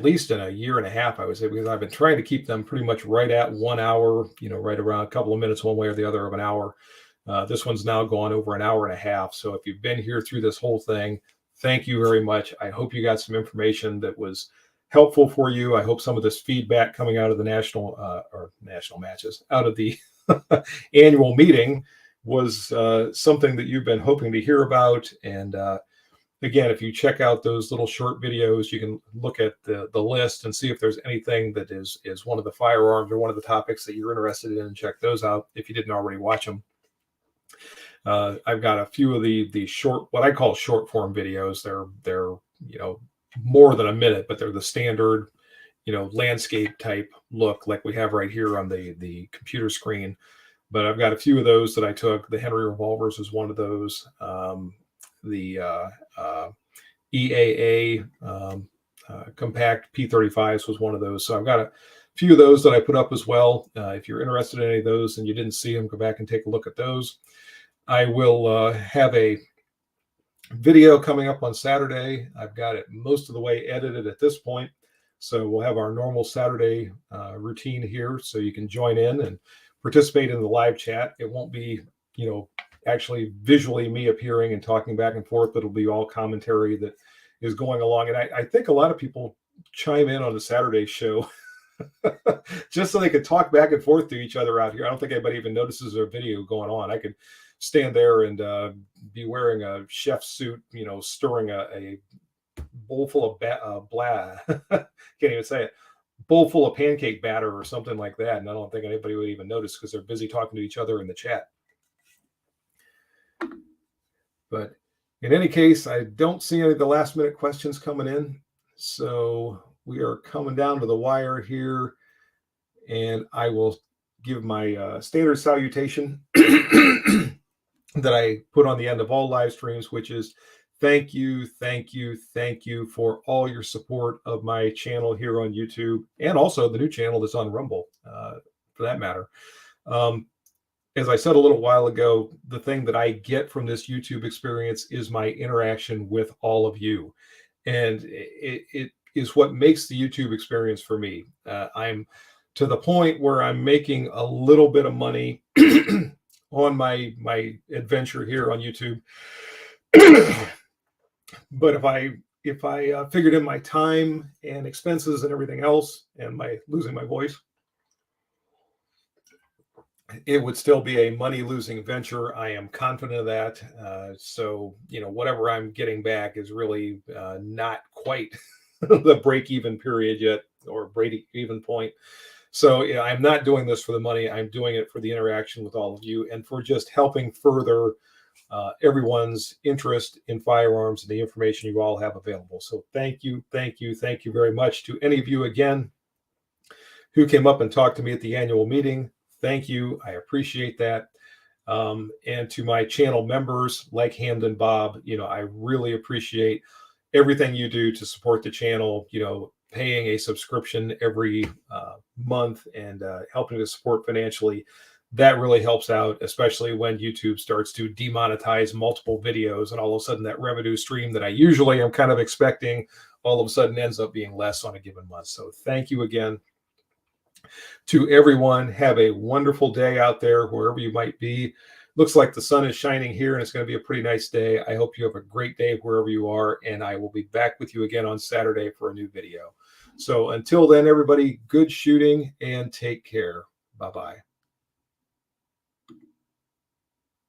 least in a year and a half, I would say, because I've been trying to keep them pretty much right at 1 hour, right around a couple of minutes one way or the other of an hour. This one's now gone over an hour and a half. So if you've been here through this whole thing, thank you very much. I hope you got some information that was helpful for you. I hope some of this feedback coming out of the national matches, out of the annual meeting, was something that you've been hoping to hear about. And again, if you check out those little short videos, you can look at the list and see if there's anything that is one of the firearms or one of the topics that you're interested in, and check those out if you didn't already watch them. I've got a few of the short, what I call short form videos. They're more than a minute, but they're the standard, landscape type look like we have right here on the computer screen. But I've got a few of those that I took. The Henry revolvers is one of those. The EAA compact P35s was one of those. So I've got a few of those that I put up as well. If you're interested in any of those and you didn't see them, go back and take a look at those. I will have a video coming up on Saturday. I've got it most of the way edited at this point. So we'll have our normal Saturday routine here. So you can join in and participate in the live chat. It won't be, actually visually me appearing and talking back and forth, but it'll be all commentary that is going along. And I think a lot of people chime in on the Saturday show just so they could talk back and forth to each other out here. I don't think anybody even notices a video going on. I could stand there and be wearing a chef suit, stirring a bowl full of can't even say it, bowl full of pancake batter or something like that. And I don't think anybody would even notice because they're busy talking to each other in the chat. But in any case, I don't see any of the last minute questions coming in. So we are coming down to the wire here, and I will give my standard salutation that I put on the end of all live streams, which is thank you, thank you, thank you for all your support of my channel here on YouTube, and also the new channel that's on Rumble, for that matter. As I said a little while ago, the thing that I get from this YouTube experience is my interaction with all of you. And it is what makes the YouTube experience for me. I'm to the point where I'm making a little bit of money on my adventure here on YouTube. But if I figured in my time and expenses and everything else, and my losing my voice, it would still be a money losing venture. I am confident of that. So, whatever I'm getting back is really not quite the break even period yet, or break even point. So I'm not doing this for the money. I'm doing it for the interaction with all of you and for just helping further everyone's interest in firearms and the information you all have available. So thank you, thank you, thank you very much to any of you again who came up and talked to me at the annual meeting. Thank you. I appreciate that. And to my channel members like Hamden Bob, I really appreciate everything you do to support the channel. paying a subscription every month and helping to support financially, that really helps out, especially when YouTube starts to demonetize multiple videos, and all of a sudden that revenue stream that I usually am kind of expecting all of a sudden ends up being less on a given month. So thank you again to everyone. Have a wonderful day out there, wherever you might be. Looks like the sun is shining here and it's going to be a pretty nice day. I hope you have a great day wherever you are, and I will be back with you again on Saturday for a new video. So until then, everybody, good shooting and take care. Bye-bye.